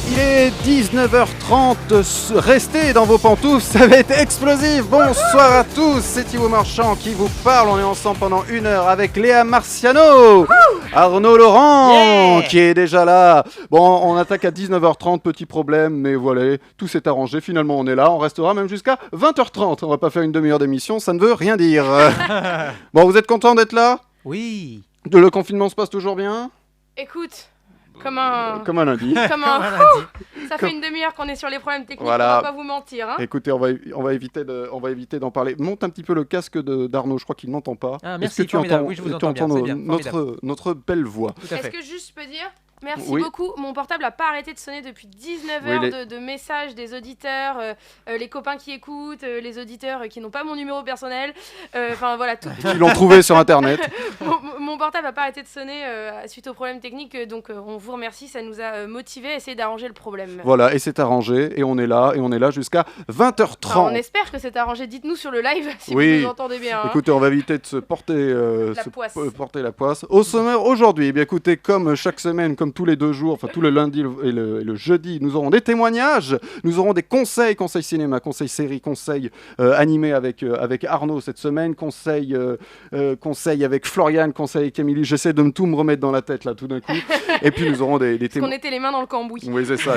Il est 19h30, restez dans vos pantoufles, ça va être explosif. Bonsoir à tous, c'est Thibaut Marchand qui vous parle. On est ensemble pendant 1 heure avec Léa Marciano, Arnaud Laurent qui est déjà là. Bon, on attaque à 19h30, petit problème, mais voilà, tout s'est arrangé. Finalement, on est là, on restera même jusqu'à 20h30. On va pas faire une demi-heure d'émission, ça ne veut rien dire. Bon, vous êtes content d'être là ? Oui. Le confinement se passe toujours bien ? Écoute, comme un lundi. Ça fait une demi-heure qu'on est sur les problèmes techniques, Voilà. on va pas vous mentir. Hein. Écoutez, on va éviter d'en parler. Monte un petit peu le casque d'Arnaud, je crois qu'il n'entend pas. Ah, merci, Est-ce que tu formidable. entends, Oui, je vous tu entends bien, entends c'est bien, notre belle voix. Tout à Est-ce fait. que juste je peux dire merci Oui. beaucoup, mon portable n'a pas arrêté de sonner depuis 19 heures de messages des auditeurs, les copains qui écoutent, les auditeurs qui n'ont pas mon numéro personnel, enfin voilà, tout. Ils l'ont trouvé sur internet. Mon portable n'a pas arrêté de sonner suite aux problèmes techniques, donc on vous remercie, ça nous a motivés à essayer d'arranger le problème. Voilà, et c'est arrangé, et on est là jusqu'à 20h30. Enfin, on espère que c'est arrangé, dites-nous sur le live si Oui. vous nous entendez bien. Hein. Écoutez, on va éviter de se porter poisse. la poisse. Au sommaire aujourd'hui, eh bien écoutez, comme chaque semaine, comme tous les 2 jours, enfin tous les lundis et le jeudi, nous aurons des témoignages, nous aurons des conseils cinéma, conseils séries, conseils animés avec Arnaud cette semaine, conseils avec Florian, conseils avec Émilie. J'essaie de tout me remettre dans la tête là tout d'un coup. Et puis nous aurons des Parce témoignages. qu'on était les mains dans le cambouis. Oui, c'est ça.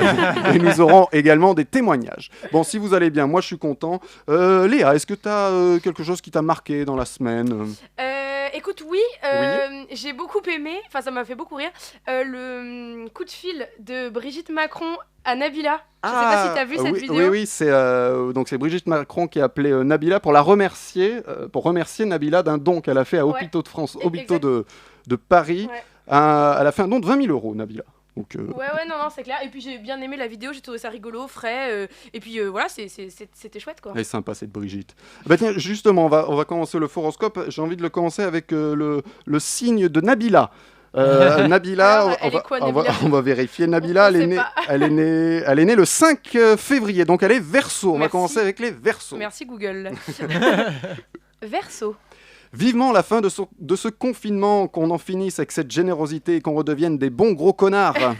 Et nous aurons également des témoignages. Bon, si vous allez bien, moi je suis content. Léa, est-ce que tu as quelque chose qui t'a marqué dans la semaine ? Écoute, oui, j'ai beaucoup aimé, enfin ça m'a fait beaucoup rire, le coup de fil de Brigitte Macron à Nabila. Je sais pas si tu as vu cette vidéo. Oui, c'est Brigitte Macron qui a appelé Nabila pour la remercier, Nabila d'un don qu'elle a fait à Hôpitaux de France, Hôpitaux de Paris. Ouais. Elle a fait un don de 20 000 €, Nabila. Donc, Ouais, non, c'est clair. Et puis j'ai bien aimé la vidéo, j'ai trouvé ça rigolo, frais. Et puis voilà, c'était chouette quoi. Elle est sympa cette Brigitte. Bah tiens, justement, on va commencer le horoscope. J'ai envie de le commencer avec le signe de Nabila. Nabila, Alors, elle est quoi, Nabila on va vérifier. Nabila, elle est née le 5 février, donc elle est Verseau. On va Merci. commencer avec les Verseaux. Merci Google. Verseau. Vivement la fin de ce confinement, qu'on en finisse avec cette générosité et qu'on redevienne des bons gros connards.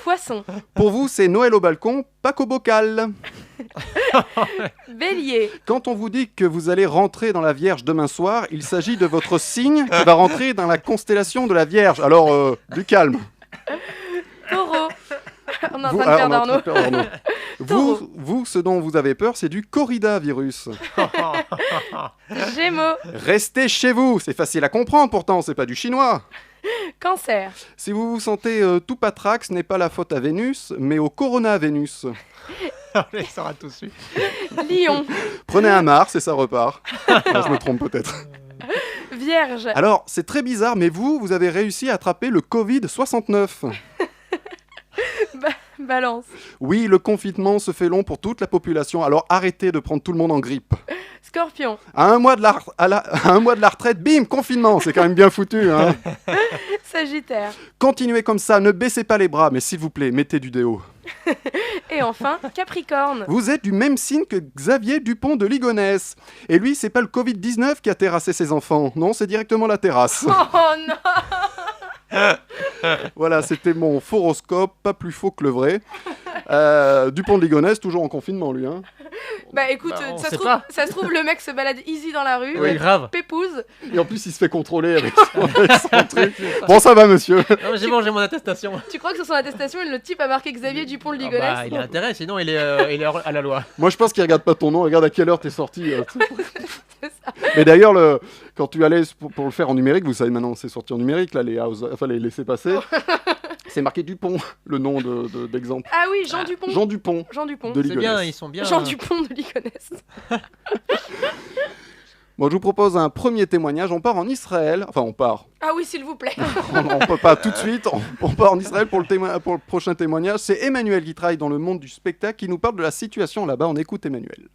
Poisson. Pour vous, c'est Noël au balcon, Pâques au bocal. Bélier. Quand on vous dit que vous allez rentrer dans la Vierge demain soir, il s'agit de votre signe qui va rentrer dans la constellation de la Vierge. Alors, du calme. Taureau. On est en train de perdre Arnaud. Vous, ce dont vous avez peur, c'est du corridavirus. Gémeaux. Restez chez vous, c'est facile à comprendre pourtant, c'est pas du chinois. Cancer. Si vous vous sentez tout patraque, ce n'est pas la faute à Vénus, mais au Corona Vénus. Il sera tout de suite. Lion. Prenez un Mars et ça repart. Non, je me trompe peut-être. Vierge. Alors, c'est très bizarre, mais vous avez réussi à attraper le Covid-69. Balance. Oui, le confinement se fait long pour toute la population, alors arrêtez de prendre tout le monde en grippe. Scorpion. À un mois de la retraite, bim, confinement, c'est quand même bien foutu. Hein. Sagittaire. Continuez comme ça, ne baissez pas les bras, mais s'il vous plaît, mettez du déo. Et enfin, Capricorne. Vous êtes du même signe que Xavier Dupont de Ligonnès. Et lui, c'est pas le Covid-19 qui a terrassé ses enfants, non, c'est directement la terrasse. Oh non. Voilà, c'était mon horoscope, pas plus faux que le vrai. Dupont de Ligonnès, toujours en confinement, lui. Hein. Bah écoute, ça se trouve, le mec se balade easy dans la rue. Oui, grave. Pépouze. Et en plus, il se fait contrôler avec son truc. Bon, ça va, monsieur. Non, mais j'ai mon attestation. Tu crois que sur son attestation, le type a marqué Xavier Dupont de Ligonnès Il a intérêt, sinon il est à la loi. Moi, je pense qu'il regarde pas ton nom, il regarde à quelle heure t'es sorti. C'est ça. Mais d'ailleurs, quand tu allais pour le faire en numérique, vous savez maintenant, c'est sorti en numérique, là, les laissez-passer. C'est marqué Dupont, le nom d'exemple. Ah oui, Jean Dupont. Jean Dupont. Jean Dupont. De C'est Ligonnès. bien, ils sont bien. Jean Dupont de Ligonnès. Bon, je vous propose un premier témoignage. On part en Israël. Enfin, on part. Ah oui, s'il vous plaît. On peut pas tout de suite. On part en Israël pour le prochain témoignage. C'est Emmanuel qui travaille dans le monde du spectacle qui nous parle de la situation là-bas. On écoute Emmanuel.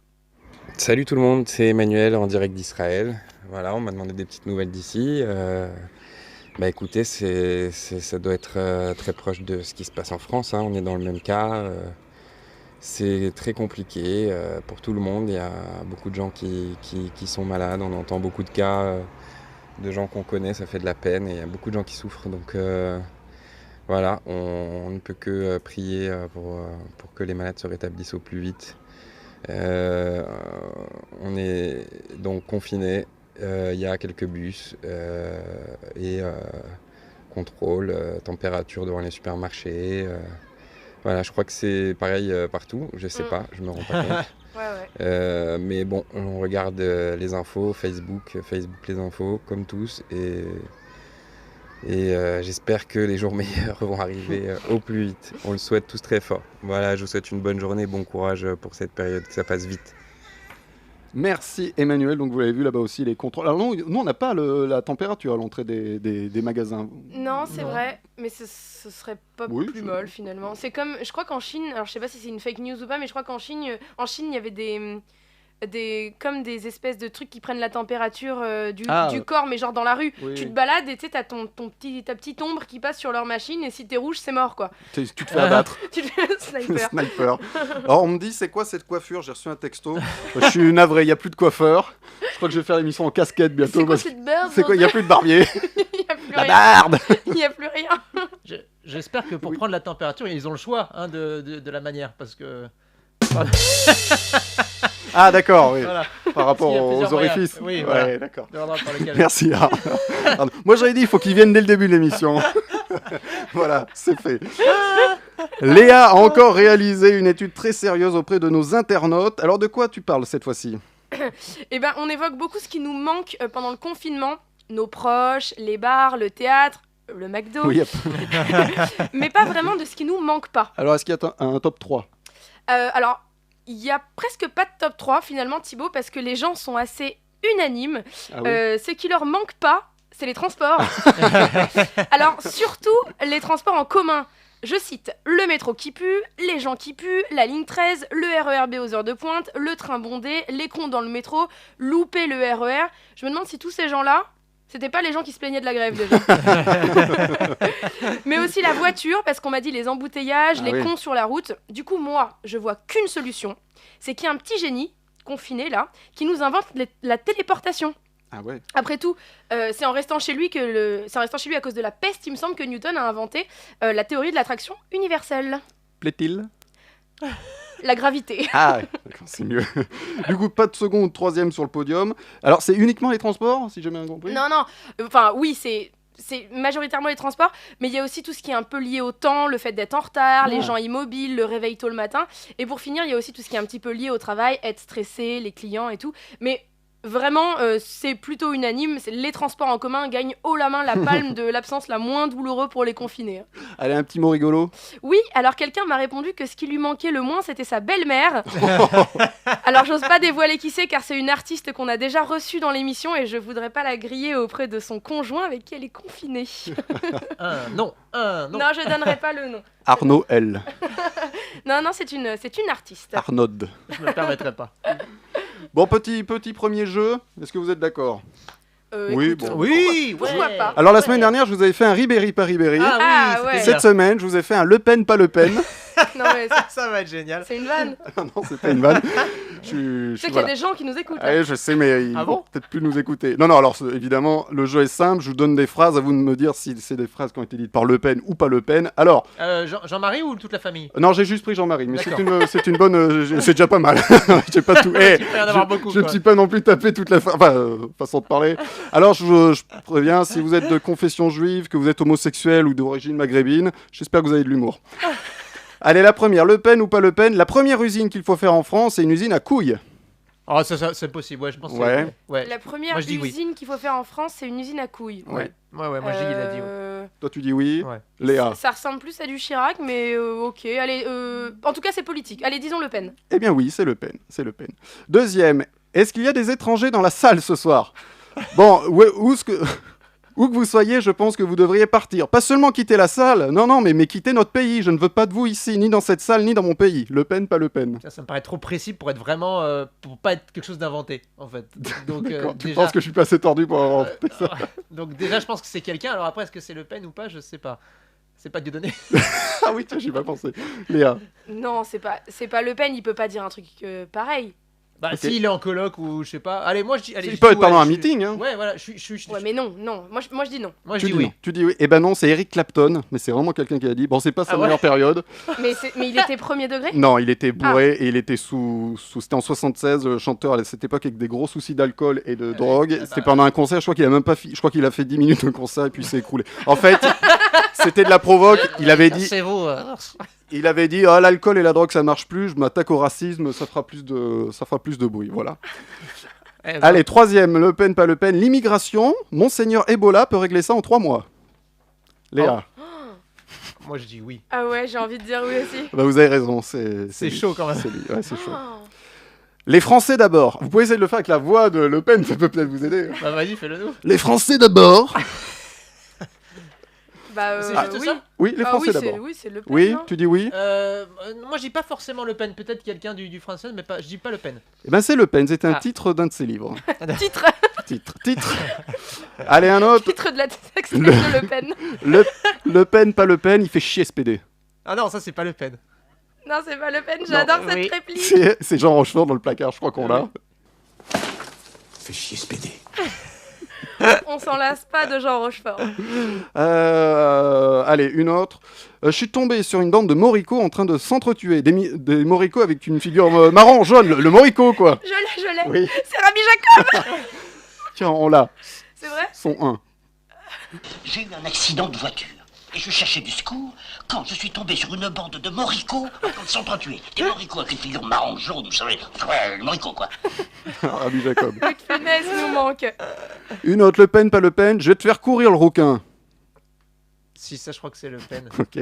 Salut tout le monde, c'est Emmanuel en direct d'Israël. Voilà, on m'a demandé des petites nouvelles d'ici. Écoutez, ça doit être très proche de ce qui se passe en France. Hein. On est dans le même cas. C'est très compliqué pour tout le monde. Il y a beaucoup de gens qui sont malades. On entend beaucoup de cas de gens qu'on connaît. Ça fait de la peine et il y a beaucoup de gens qui souffrent. Donc voilà, on ne peut que prier pour que les malades se rétablissent au plus vite. On est donc confinés, il y a quelques bus et contrôle, température devant les supermarchés. Voilà, je crois que c'est pareil partout, je sais pas, je me rends pas compte. Ouais. Mais bon, on regarde les infos, Facebook les infos, comme tous, et j'espère que les jours meilleurs vont arriver au plus vite. On le souhaite tous très fort. Voilà, je vous souhaite une bonne journée, bon courage pour cette période, que ça passe vite. Merci Emmanuel, donc vous l'avez vu là-bas aussi les contrôles. Alors nous on n'a pas la température à l'entrée des magasins. Non, c'est Non. vrai, mais ce serait pas Oui, plus c'est- molle finalement. C'est comme, je crois qu'en Chine, alors je sais pas si c'est une fake news ou pas, mais je crois qu'en Chine, il y avait comme des espèces de trucs qui prennent la température du corps, mais genre dans la rue. Oui. Tu te balades et tu sais, t'as ta petite ombre qui passe sur leur machine, et si t'es rouge, c'est mort quoi. Tu te fais abattre. Tu te fais le sniper. Sniper. Alors on me dit c'est quoi cette coiffure? J'ai reçu un texto. Je suis navré, il n'y a plus de coiffeur. Je crois que je vais faire l'émission en casquette bientôt. C'est quoi parce que- cette barbe? C'est quoi? Il n'y a plus de barbier. Il y a plus La rien. barbe. Il y a plus rien. J'espère que pour Oui. prendre la température, ils ont le choix de la manière. Parce que. Ah d'accord, oui. Voilà. Par rapport Parce qu'il y a aux plusieurs moyens. orifices. Oui, Ouais, voilà. d'accord. L'ordre par lequel- Merci. Pardon. Moi j'avais dit il faut qu'ils viennent dès le début de l'émission. Voilà, c'est fait. Léa a encore réalisé une étude très sérieuse auprès de nos internautes. Alors de quoi tu parles cette fois-ci? Eh ben, on évoque beaucoup ce qui nous manque pendant le confinement. Nos proches, les bars, le théâtre, le McDo. Oui, Mais pas vraiment de ce qui nous manque pas. alors est-ce qu'il y a un top 3? Alors, il y a presque pas de top 3 finalement, Thibaut, parce que les gens sont assez unanimes. Ah oui. Ce qui leur manque pas, c'est les transports. Alors, surtout les transports en commun. Je cite, le métro qui pue, les gens qui puent, la ligne 13, le RERB aux heures de pointe, le train bondé, les cons dans le métro, louper le RER. Je me demande si tous ces gens-là, c'était pas les gens qui se plaignaient de la grève déjà. Mais aussi la voiture, parce qu'on m'a dit les embouteillages, Ah les oui. cons sur la route. Du coup, moi, je vois qu'une solution, c'est qu'il y a un petit génie, confiné là, qui nous invente la téléportation. Ah ouais. Après tout, c'est en restant chez lui c'est en restant chez lui à cause de la peste, il me semble que Newton a inventé la théorie de l'attraction universelle. Plaît-il? La gravité. Ah, ouais, d'accord, c'est mieux. Du coup, pas de second ou de troisième sur le podium. Alors, c'est uniquement les transports, si j'ai bien compris? Non, non. Enfin, oui, c'est majoritairement les transports, mais il y a aussi tout ce qui est un peu lié au temps, le fait d'être en retard, les Ah. gens immobiles, le réveil tôt le matin. Et pour finir, il y a aussi tout ce qui est un petit peu lié au travail, être stressé, les clients et tout. Mais vraiment, c'est plutôt unanime. Les transports en commun gagnent haut la main la palme de l'absence la moins douloureuse pour les confinés. Allez, un petit mot rigolo. Oui, alors quelqu'un m'a répondu que ce qui lui manquait le moins, c'était sa belle-mère. Alors j'ose pas dévoiler qui c'est, car c'est une artiste qu'on a déjà reçue dans l'émission et je voudrais pas la griller auprès de son conjoint avec qui elle est confinée. Non. Non, je donnerai pas le nom. Arnaud L. Non, non, c'est une artiste. Arnaud. Je me le permettrai pas. Bon, petit premier jeu. Est-ce que vous êtes d'accord? Oui, Écoute, bon. Oui, Pourquoi ouais. pas? Alors, la semaine dernière, je vous avais fait un Ribéry par Ribéry. Ah, Ah, oui, ouais. c'était Cette semaine, je vous ai fait un Le Pen, pas Le Pen. Non, mais ça va être génial. c'est une vanne. Non, c'est pas une vanne. Je sais qu'il y a des gens qui nous écoutent. Hein. Ouais, je sais, mais ils Ah vont bon peut-être plus nous écouter. Non, alors évidemment, le jeu est simple. Je vous donne des phrases, à vous de me dire si c'est des phrases qui ont été dites par Le Pen ou pas Le Pen. Alors, Jean-Marie ou toute la famille? non, j'ai juste pris Jean-Marie, mais D'accord. c'est une bonne. C'est déjà pas mal. J'ai pas tout. Eh, Il peut y en avoir beaucoup, je ne quoi. suis pas non plus tapé toute la façon de parler. Alors, je préviens, si vous êtes de confession juive, que vous êtes homosexuel ou d'origine maghrébine, j'espère que vous avez de l'humour. Allez, la première, Le Pen ou pas Le Pen. La première usine qu'il faut faire en France, c'est une usine à couilles. Oh, ça c'est possible, ouais, je pense que Ouais. c'est... Ouais. La première Moi, je dis oui. usine qu'il faut faire en France, c'est une usine à couilles. Ouais. Ouais, moi je dis qu'il a dit. Ouais. Toi, tu dis oui. Ouais. Léa. Ça ressemble plus à du Chirac, mais ok. Allez, en tout cas, c'est politique. Allez, disons Le Pen. Eh bien oui, c'est Le Pen, c'est Le Pen. Deuxième, est-ce qu'il y a des étrangers dans la salle ce soir? Bon, où que vous soyez, je pense que vous devriez partir. Pas seulement quitter la salle, non, mais quitter notre pays. Je ne veux pas de vous ici, ni dans cette salle, ni dans mon pays. Le Pen, pas Le Pen. Ça me paraît trop précis pour être vraiment... pour pas être quelque chose d'inventé, en fait. Donc, D'accord, tu déjà... penses que je suis pas assez tordu pour avoir... Donc déjà, je pense que c'est quelqu'un. Alors après, est-ce que c'est Le Pen ou pas? Je sais pas. C'est pas Dieudonné. Ah oui, tiens, j'y ai pas pensé. Léa. Non, c'est pas Le Pen, il peut pas dire un truc pareil. Bah, Ok. s'il est en coloc ou je sais pas. Allez, moi je dis. Allez, Il je peut dis être pendant ouais, un je- meeting. Hein. Ouais, voilà, Ouais, mais non. Moi, je dis non. Moi je Tu dis dis oui. non. Tu dis oui. Eh ben non, c'est Eric Clapton, mais c'est vraiment quelqu'un qui a dit. Bon, c'est pas sa Ah ouais meilleure période. Mais il était premier degré. Non, il était bourré et il était c'était en 76, chanteur à cette époque avec des gros soucis d'alcool et de drogue. bah, C'était pendant un concert, je crois qu'il a même pas je crois qu'il a fait 10 minutes de concert et puis il s'est écroulé. En fait, c'était de la provoque. Il avait dit, C'est vous. ah, l'alcool et la drogue ça marche plus, je m'attaque au racisme, ça fera plus de bruit, voilà. Allez, troisième, Le Pen, pas Le Pen, l'immigration, Monseigneur Ebola peut régler ça en 3 mois. Léa, Moi je dis oui. Ah ouais, j'ai envie de dire oui aussi. bah, vous avez raison, c'est C'est lui. chaud quand même. C'est lui, ouais, c'est chaud. Oh. Les Français d'abord. Vous pouvez essayer de le faire avec la voix de Le Pen, ça peut peut-être vous aider. Bah vas-y, fais-le nous. Les Français d'abord. Bah C'est juste oui. ça Oui, les Ah Français oui, d'abord. oui, c'est Le Pen. Oui, non tu dis oui. Moi je dis pas forcément Le Pen, peut-être quelqu'un du français, mais pas, je dis pas Le Pen. Eh ben c'est Le Pen, c'était un Ah. titre d'un de ses livres. Titre, Titre. Allez, un autre. titre de la texte de Le Pen. Le Pen, pas Le Pen, il fait chier SPD. Ah non, ça c'est pas Le Pen. Non, c'est pas Le Pen. J'adore cette oui. réplique. C'est Jean Rochefort dans le placard, je crois qu'on l'a. Fais chier ce PD. On s'en lasse pas de Jean Rochefort. Allez, une autre. Je suis tombé sur une bande de moricots en train de s'entretuer. Des moricots avec une figure marron, jaune, le moricot quoi. Je l'ai. Oui, C'est Rabbi Jacob. tiens, on l'a. C'est vrai. Son 1. J'ai eu un accident de voiture et je cherchais du secours quand je suis tombé sur une bande de moricots en train de s'entretuer. Des moricots avec une figure marron jaune, vous savez, ouais, le moricot quoi. Rabbi Jacob. Luc Funès nous manque. Une autre, Le Pen, pas Le Pen, je vais te faire courir le rouquin. Si, ça je crois que c'est Le Pen. Ok.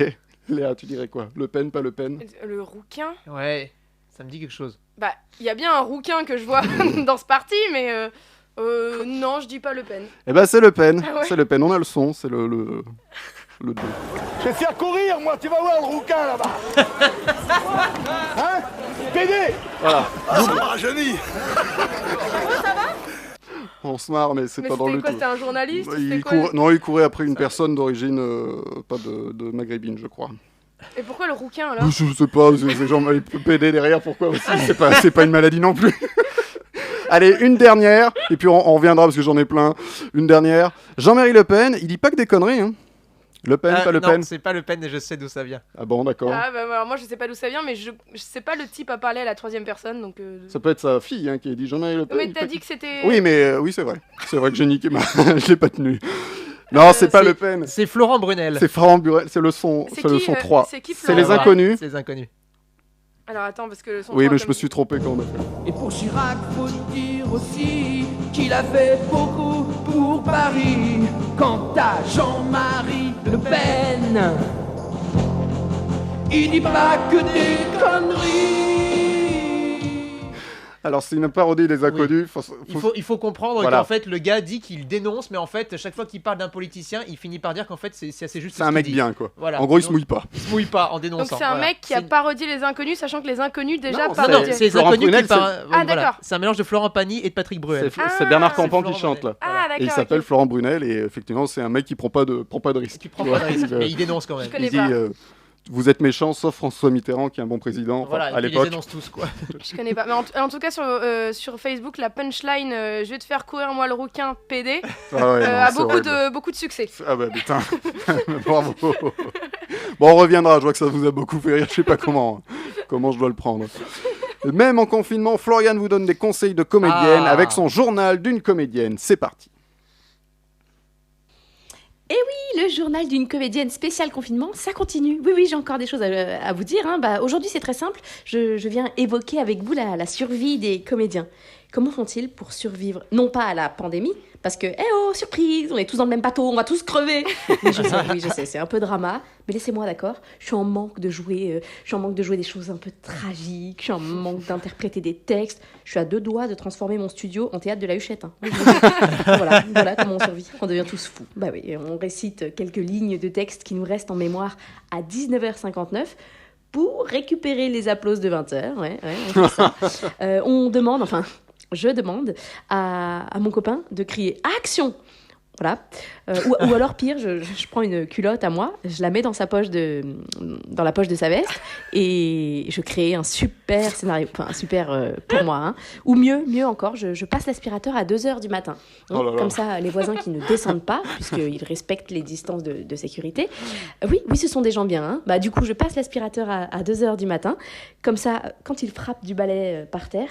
Léa, tu dirais quoi? Le Pen, pas Le Pen? Le rouquin. Ouais, ça me dit quelque chose. Bah, il y a bien un rouquin que je vois dans ce parti, mais non, je dis pas Le Pen. Eh ben c'est Le Pen. Ah ouais. C'est Le Pen, on a le son, c'est le 2. Je vais faire courir, moi, tu vas voir le rouquin là-bas. Hein PD. Voilà. Ah, ça m'a rajeuni. On se marre, mais c'est Mais pas dans c'était le quoi? tout. C'était un journaliste? Il C'était quoi Non, il courait après une personne d'origine, pas de maghrébine, je crois. Et pourquoi le rouquin alors? Je sais pas, c'est genre les PD derrière, pourquoi aussi? C'est pas une maladie non plus. Allez, une dernière, et puis on reviendra parce que j'en ai plein. Une dernière. Jean-Marie Le Pen, il dit pas que des conneries, hein. Le Pen, pas Le non, Pen. c'est pas Le Pen et je sais d'où ça vient. Ah bon, d'accord. Ah bah alors moi je sais pas d'où ça vient, mais je sais pas le type à parler à la troisième personne, donc... Ça peut être sa fille hein, qui a dit Jean-Marie Le Pen. Mais il t'as fait- dit que c'était... Oui, mais oui, c'est vrai. C'est vrai que j'ai niqué ma. Je l'ai pas tenu. Non, c'est pas Le Pen. C'est Florent Brunel. C'est Florent Burel, c'est le son, C'est c'est le qui, son 3. c'est qui, C'est Florent les Burel inconnus. C'est les inconnus. Alors attends, parce que le son... Oui, trois, mais je comme- me suis trompé quand on a fait. Et pour Chirac, faut dire aussi qu'il a fait beaucoup pour Paris. Quant à Jean-Marie Le Pen, il dit pas que des conneries. Alors, c'est une parodie des inconnus. Il faut comprendre Voilà. qu'en fait le gars dit qu'il dénonce, mais en fait chaque fois qu'il parle d'un politicien, il finit par dire qu'en fait c'est assez juste. C'est ce un qu'il mec dit. bien, quoi. Voilà. En gros, il se Donc, mouille pas. Il se mouille pas en Donc dénonçant. c'est un voilà. mec qui a C'est- parodié les inconnus, sachant que les inconnus déjà Non, Non, parodiaient. non, c'est les Florent inconnus Brunel, qui parlent. Ah, voilà. d'accord. C'est un mélange de Florent Pagny et de Patrick Bruel. C'est Bernard Ah, Campan c'est qui Florent chante là. Ah Et il d'accord, s'appelle ok. Florent Brunel et effectivement, c'est un mec qui prend pas de risque. Qui prend pas de risque, Il, mais il dénonce quand même. Je connais il dit pas. vous êtes méchants, sauf François Mitterrand qui est un bon président enfin, Voilà, à et puis ils les l'époque. dénoncent tous quoi. Je connais pas. Mais en tout cas, sur Facebook, la punchline je vais te faire courir moi le rouquin PD Ah ouais, non, a c'est horrible. beaucoup de succès. Ah bah putain, bravo. Bon, on reviendra, je vois que ça vous a beaucoup fait rire, je sais pas comment je dois le prendre. Même en confinement, Florian vous donne des conseils de comédienne Ah. avec son journal d'une comédienne. C'est parti. Le journal d'une comédienne spéciale confinement, ça continue. Oui, j'ai encore des choses à vous dire. Hein. Aujourd'hui, c'est très simple. Je viens évoquer avec vous la survie des comédiens. Comment font-ils pour survivre, non pas à la pandémie, parce que, surprise, on est tous dans le même bateau, on va tous crever. Oui, je sais, c'est un peu drama, mais laissez-moi, d'accord. Je suis en manque de jouer des choses un peu tragiques, je suis en manque d'interpréter des textes. Je suis à 2 doigts de transformer mon studio en théâtre de la Huchette. Hein. Oui, voilà comment on survit. On devient tous fous. Bah oui, on récite quelques lignes de texte qui nous restent en mémoire à 19h59. Pour récupérer les applauses de 20h, on fait ça. Je demande à mon copain de crier « Action !» Voilà. Ou alors pire, je prends une culotte à moi, je la mets dans dans la poche de sa veste et je crée un super scénario, enfin super pour moi. Hein. Ou mieux encore, je passe l'aspirateur à 2h du matin. Oh là là. Comme ça, les voisins qui ne descendent pas, puisqu'ils respectent les distances de sécurité. Oui, ce sont des gens bien. Hein. Bah, du coup, je passe l'aspirateur à 2h du matin. Comme ça, quand il frappe du balai par terre,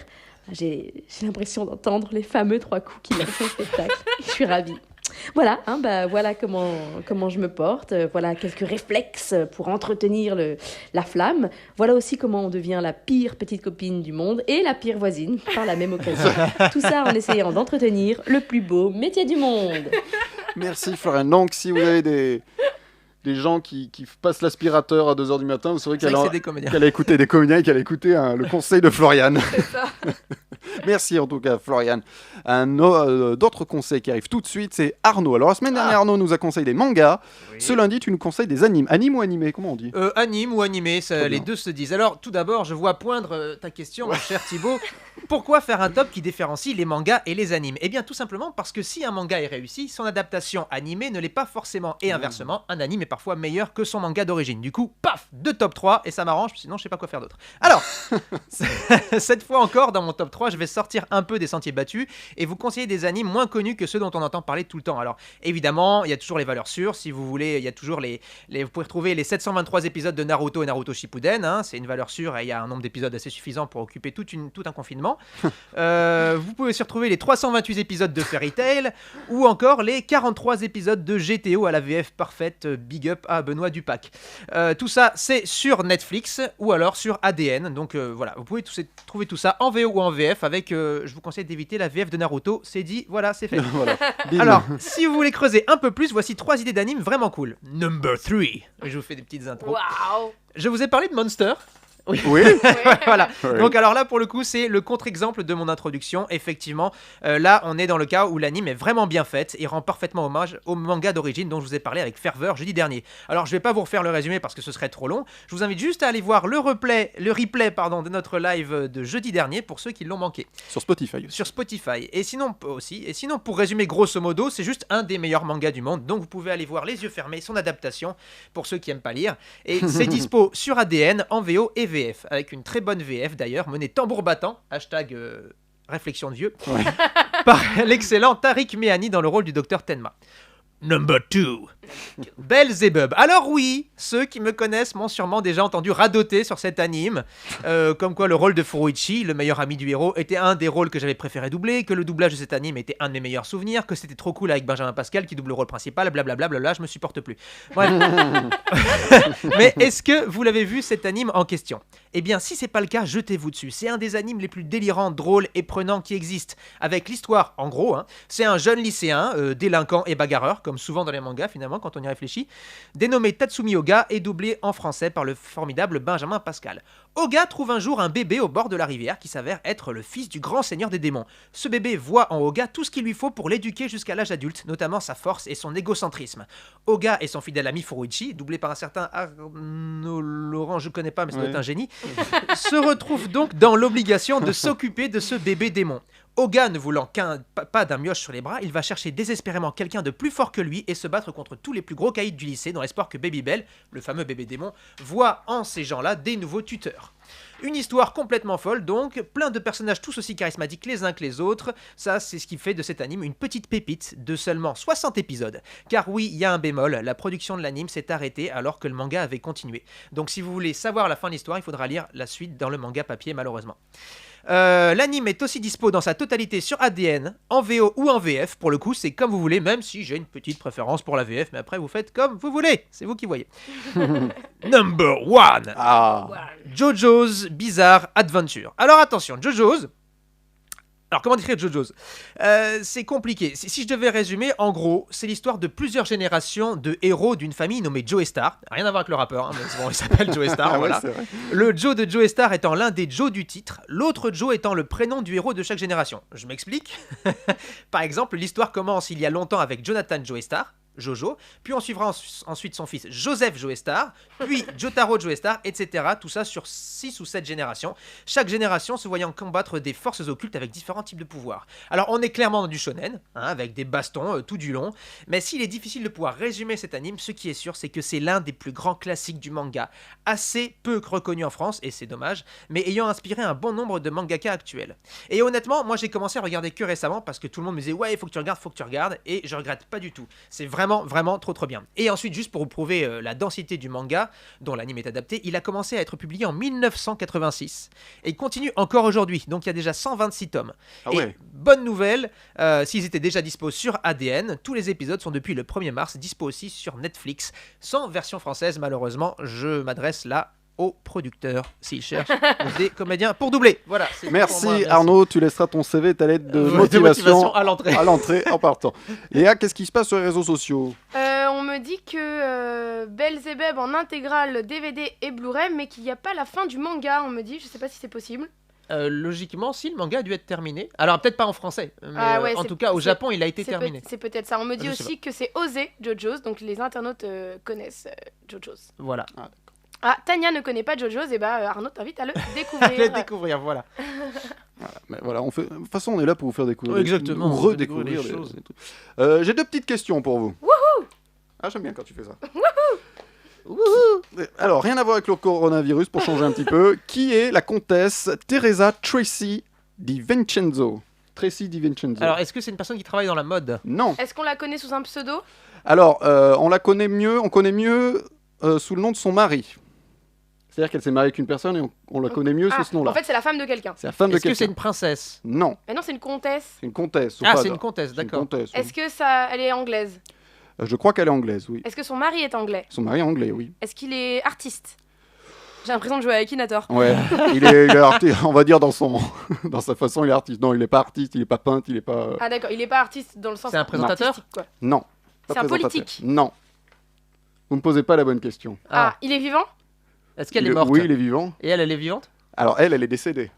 j'ai l'impression d'entendre les fameux 3 coups qu'il a fait au spectacle. Je suis ravie. Voilà, voilà comment je me porte. Voilà quelques réflexes pour entretenir la flamme. Voilà aussi comment on devient la pire petite copine du monde et la pire voisine par la même occasion. Tout ça en essayant d'entretenir le plus beau métier du monde. Merci Florian. Donc si vous avez des gens qui passent l'aspirateur à 2h du matin, vous saurez qu'elle a écouté des comédiens et qu'elle a écouté le conseil de Florian. C'est ça. Merci en tout cas Florian. D'autres conseils qui arrivent tout de suite, c'est Arnaud. Alors la semaine dernière, Arnaud nous a conseillé des mangas. Oui. Ce lundi, tu nous conseilles des animes. Anime ou animé, comment on dit? Anime ou animé, ça, les deux se disent. Alors tout d'abord, je vois poindre ta question, mon cher Thibaut. Pourquoi faire un top qui différencie les mangas et les animes? Eh bien tout simplement parce que si un manga est réussi, son adaptation animée ne l'est pas forcément. Et inversement, un anime est parfois meilleur que son manga d'origine. Du coup, paf, 2 top 3 et ça m'arrange, sinon je sais pas quoi faire d'autre. Alors, cette fois encore, dans mon top 3, je vais sortir un peu des sentiers battus et vous conseiller des animes moins connus que ceux dont on entend parler tout le temps. Alors évidemment, il y a toujours les valeurs sûres. Si vous voulez, il y a toujours vous pouvez retrouver les 723 épisodes de Naruto et Naruto Shippuden. Hein, c'est une valeur sûre et il y a un nombre d'épisodes assez suffisant pour occuper tout un confinement. Vous pouvez aussi retrouver les 328 épisodes de Fairy Tail ou encore les 43 épisodes de GTO à la VF parfaite. Big up à Benoît Dupac. Tout ça, c'est sur Netflix ou alors sur ADN. Donc voilà, vous pouvez trouver tout ça en VO ou en VF avec, je vous conseille d'éviter la VF de Naruto. C'est dit, voilà, c'est fait. Voilà. Alors, si vous voulez creuser un peu plus, voici 3 idées d'anime vraiment cool. Number 3. Je vous fais des petites intros. Waouh. Je vous ai parlé de Monster. Oui. Voilà. Oui. Donc alors là pour le coup c'est le contre-exemple de mon introduction. Effectivement, là on est dans le cas où l'anime est vraiment bien faite et rend parfaitement hommage au manga d'origine dont je vous ai parlé avec ferveur jeudi dernier. Alors je vais pas vous refaire le résumé parce que ce serait trop long. Je vous invite juste à aller voir le replay de notre live de jeudi dernier pour ceux qui l'ont manqué. Sur Spotify aussi. Sur Spotify. Et sinon pour résumer grosso modo, c'est juste un des meilleurs mangas du monde. Donc vous pouvez aller voir les yeux fermés son adaptation pour ceux qui aiment pas lire. Et c'est dispo sur ADN en VO et VF avec une très bonne VF d'ailleurs menée tambour battant #réflexion de vieux par l'excellent Tariq Mehani dans le rôle du docteur Tenma. Number 2. Belzebub. Alors oui, ceux qui me connaissent m'ont sûrement déjà entendu radoter sur cet anime, comme quoi le rôle de Furuichi, le meilleur ami du héros, était un des rôles que j'avais préféré doubler, que le doublage de cet anime était un de mes meilleurs souvenirs, que c'était trop cool avec Benjamin Pascal qui double le rôle principal, blablabla, je me supporte plus. Bref. Mais est-ce que vous l'avez vu cet anime en question? Eh bien, si c'est pas le cas, jetez-vous dessus. C'est un des animes les plus délirants, drôles et prenants qui existent. Avec l'histoire, en gros, hein, c'est un jeune lycéen, délinquant et bagarreur, comme souvent dans les mangas finalement quand on y réfléchit, dénommé Tatsumi Oga et doublé en français par le formidable Benjamin Pascal. Oga trouve un jour un bébé au bord de la rivière qui s'avère être le fils du grand seigneur des démons. Ce bébé voit en Oga tout ce qu'il lui faut pour l'éduquer jusqu'à l'âge adulte, notamment sa force et son égocentrisme. Oga et son fidèle ami Furuichi, doublé par un certain Arnaud Laurent, je connais pas mais ça doit être un génie, se retrouvent donc dans l'obligation de s'occuper de ce bébé démon. Oga ne voulant pas d'un mioche sur les bras, il va chercher désespérément quelqu'un de plus fort que lui et se battre contre tous les plus gros caïds du lycée dans l'espoir que Babybel, le fameux bébé démon, voit en ces gens-là des nouveaux tuteurs. Une histoire complètement folle donc, plein de personnages tous aussi charismatiques les uns que les autres, ça c'est ce qui fait de cet anime une petite pépite de seulement 60 épisodes. Car oui, il y a un bémol, la production de l'anime s'est arrêtée alors que le manga avait continué. Donc si vous voulez savoir la fin de l'histoire, il faudra lire la suite dans le manga papier malheureusement. L'anime est aussi dispo dans sa totalité sur ADN, en VO ou en VF, pour le coup c'est comme vous voulez, même si j'ai une petite préférence pour la VF, mais après vous faites comme vous voulez, c'est vous qui voyez. Number 1. JoJo's Bizarre Adventure. Alors attention, JoJo's, alors comment décrire JoJo's? C'est compliqué. Si je devais résumer, en gros, c'est l'histoire de plusieurs générations de héros d'une famille nommée Joestar. Rien à voir avec le rappeur, hein, mais bon, il s'appelle Joestar, voilà. Ouais, Le Joe de Joestar étant l'un des Joe du titre, l'autre Joe étant le prénom du héros de chaque génération. Je m'explique. Par exemple, l'histoire commence il y a longtemps avec Jonathan Joestar, Jojo, puis on suivra ensuite son fils Joseph Joestar, puis Jotaro Joestar, etc. Tout ça sur 6 ou 7 générations. Chaque génération se voyant combattre des forces occultes avec différents types de pouvoirs. Alors on est clairement dans du shonen, avec des bastons tout du long, mais s'il est difficile de pouvoir résumer cet anime, ce qui est sûr c'est que c'est l'un des plus grands classiques du manga, assez peu reconnu en France, et c'est dommage, mais ayant inspiré un bon nombre de mangaka actuels. Et honnêtement, moi j'ai commencé à regarder que récemment parce que tout le monde me disait ouais il faut que tu regardes, et je regrette pas du tout. C'est vraiment trop bien. Et ensuite, juste pour vous prouver la densité du manga dont l'anime est adapté, il a commencé à être publié en 1986 et il continue encore aujourd'hui, donc il y a déjà 126 tomes. Ah ouais. Et bonne nouvelle, s'ils étaient déjà dispo sur ADN, tous les épisodes sont depuis le 1er mars dispo aussi sur Netflix, sans version française malheureusement. Je m'adresse là aux producteurs s'ils cherchent des comédiens pour doubler. Voilà. C'est Merci, pour moi, merci. Arnaud, tu laisseras ton CV et ta lettre de De motivation à l'entrée. à l'entrée en partant. Léa, qu'est-ce qui se passe sur les réseaux sociaux? On me dit que Belzebub en intégrale DVD et Blu-ray, mais qu'il n'y a pas la fin du manga. On me dit, je sais pas si c'est possible. Logiquement, si, le manga a dû être terminé. Alors, peut-être pas en français, mais Ouais, en c'est- tout cas, au c'est- Japon, il a été C'est terminé. c'est peut-être ça. On me dit Je sais aussi que c'est Osé Jojo's, donc les internautes connaissent Jojo's. Voilà. Ah, Tania ne connaît pas Jojo's, et bah Arnaud t'invite à le découvrir. Allez découvrir, voilà. Mais voilà, de toute façon, on est là pour vous faire découvrir. Exactement, Ou on fait redécouvrir découvrir des des choses. des trucs. J'ai 2 petites questions pour vous. Wouhou! Ah, j'aime bien quand tu fais ça. Alors, rien à voir avec le coronavirus pour changer un petit peu. Qui est la comtesse Teresa Tracy Di Vincenzo? Tracy Di Vincenzo. Alors, est-ce que c'est une personne qui travaille dans la mode? Non. Est-ce qu'on la connaît sous un pseudo? Alors, on connaît mieux sous le nom de son mari. C'est-à-dire qu'elle s'est mariée avec une personne et on la connaît mieux sous ce nom-là. En fait, c'est la femme de quelqu'un. C'est la femme de Est-ce que c'est quelqu'un. une princesse? Non, Mais non, c'est une comtesse. c'est une comtesse. Ah, pas c'est de- une comtesse, c'est une d'accord. comtesse, oui. Est-ce que ça, elle est anglaise? Je crois qu'elle est anglaise, oui. Est-ce que son mari est anglais? Son mari est anglais, oui. Est-ce qu'il est artiste? J'ai l'impression de jouer avec Akinator. Ouais, il est artiste, on va dire dans sa façon, il est artiste. Non, il n'est pas artiste, il n'est pas peintre, il n'est pas... Ah d'accord, il est pas artiste dans le sens C'est un présentateur? artistique, quoi. Non. pas C'est un présentateur. politique. Non. Vous me posez pas la bonne question. Ah, il est vivant? Est-ce qu'elle est morte? Oui, il est vivant. Et elle est vivante? Alors elle est décédée.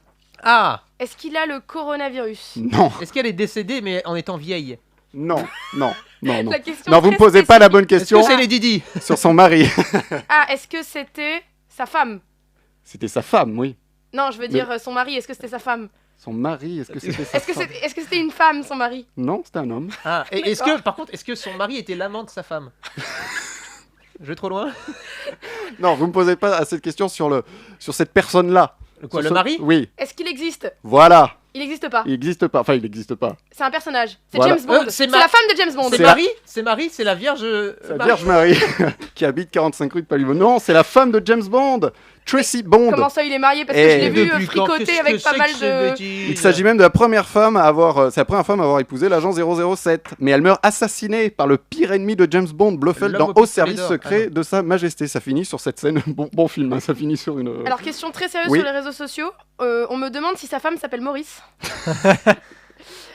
Ah! Est-ce qu'il a le coronavirus? Non, Est-ce qu'elle est décédée mais en étant vieille? non, non, non, non. La question Non, vous très me posez pas la spécifique. bonne Est-ce question que c'est Lady Di? sur son mari. Ah, est-ce que c'était sa femme? C'était sa femme, oui. Non, je veux dire son mari, est-ce que c'était sa femme? Son mari, est-ce que c'était sa Est-ce que femme c'était une femme, son mari? Non, c'était un homme. Ah, et est-ce que, par contre, est-ce que son mari était l'amant de sa femme? Je vais trop loin? Non, vous me posez pas à cette question sur cette personne-là. Quoi, Sur le mari? Oui, Est-ce qu'il existe? voilà. Il n'existe pas. Il n'existe pas. Enfin, il n'existe pas. C'est un personnage. C'est Voilà. James Bond. c'est C'est ma- la femme de James Bond. C'est Marie? C'est Marie? C'est la Vierge? C'est la Vierge Marie qui habite 45 rue de Palivaux. Non, c'est la femme de James Bond, Tracy Bond. Comment ça, il est marié? Parce que Eh, je l'ai vu Depuis quand? fricoter Qu'est-ce avec que pas c'est mal que de... ces bêtises? Il s'agit même de la première femme à avoir, c'est la première femme à avoir épousé l'agent 007. Mais elle meurt assassinée par le pire ennemi de James Bond, Blofeld, L'homme dans au Au pistolet service d'or. secret Ah de Sa Majesté. Ça finit sur cette scène. Bon film, hein, ça finit sur une. Alors, question très sérieuse Oui. sur les réseaux sociaux. On me demande si sa femme s'appelle Maurice.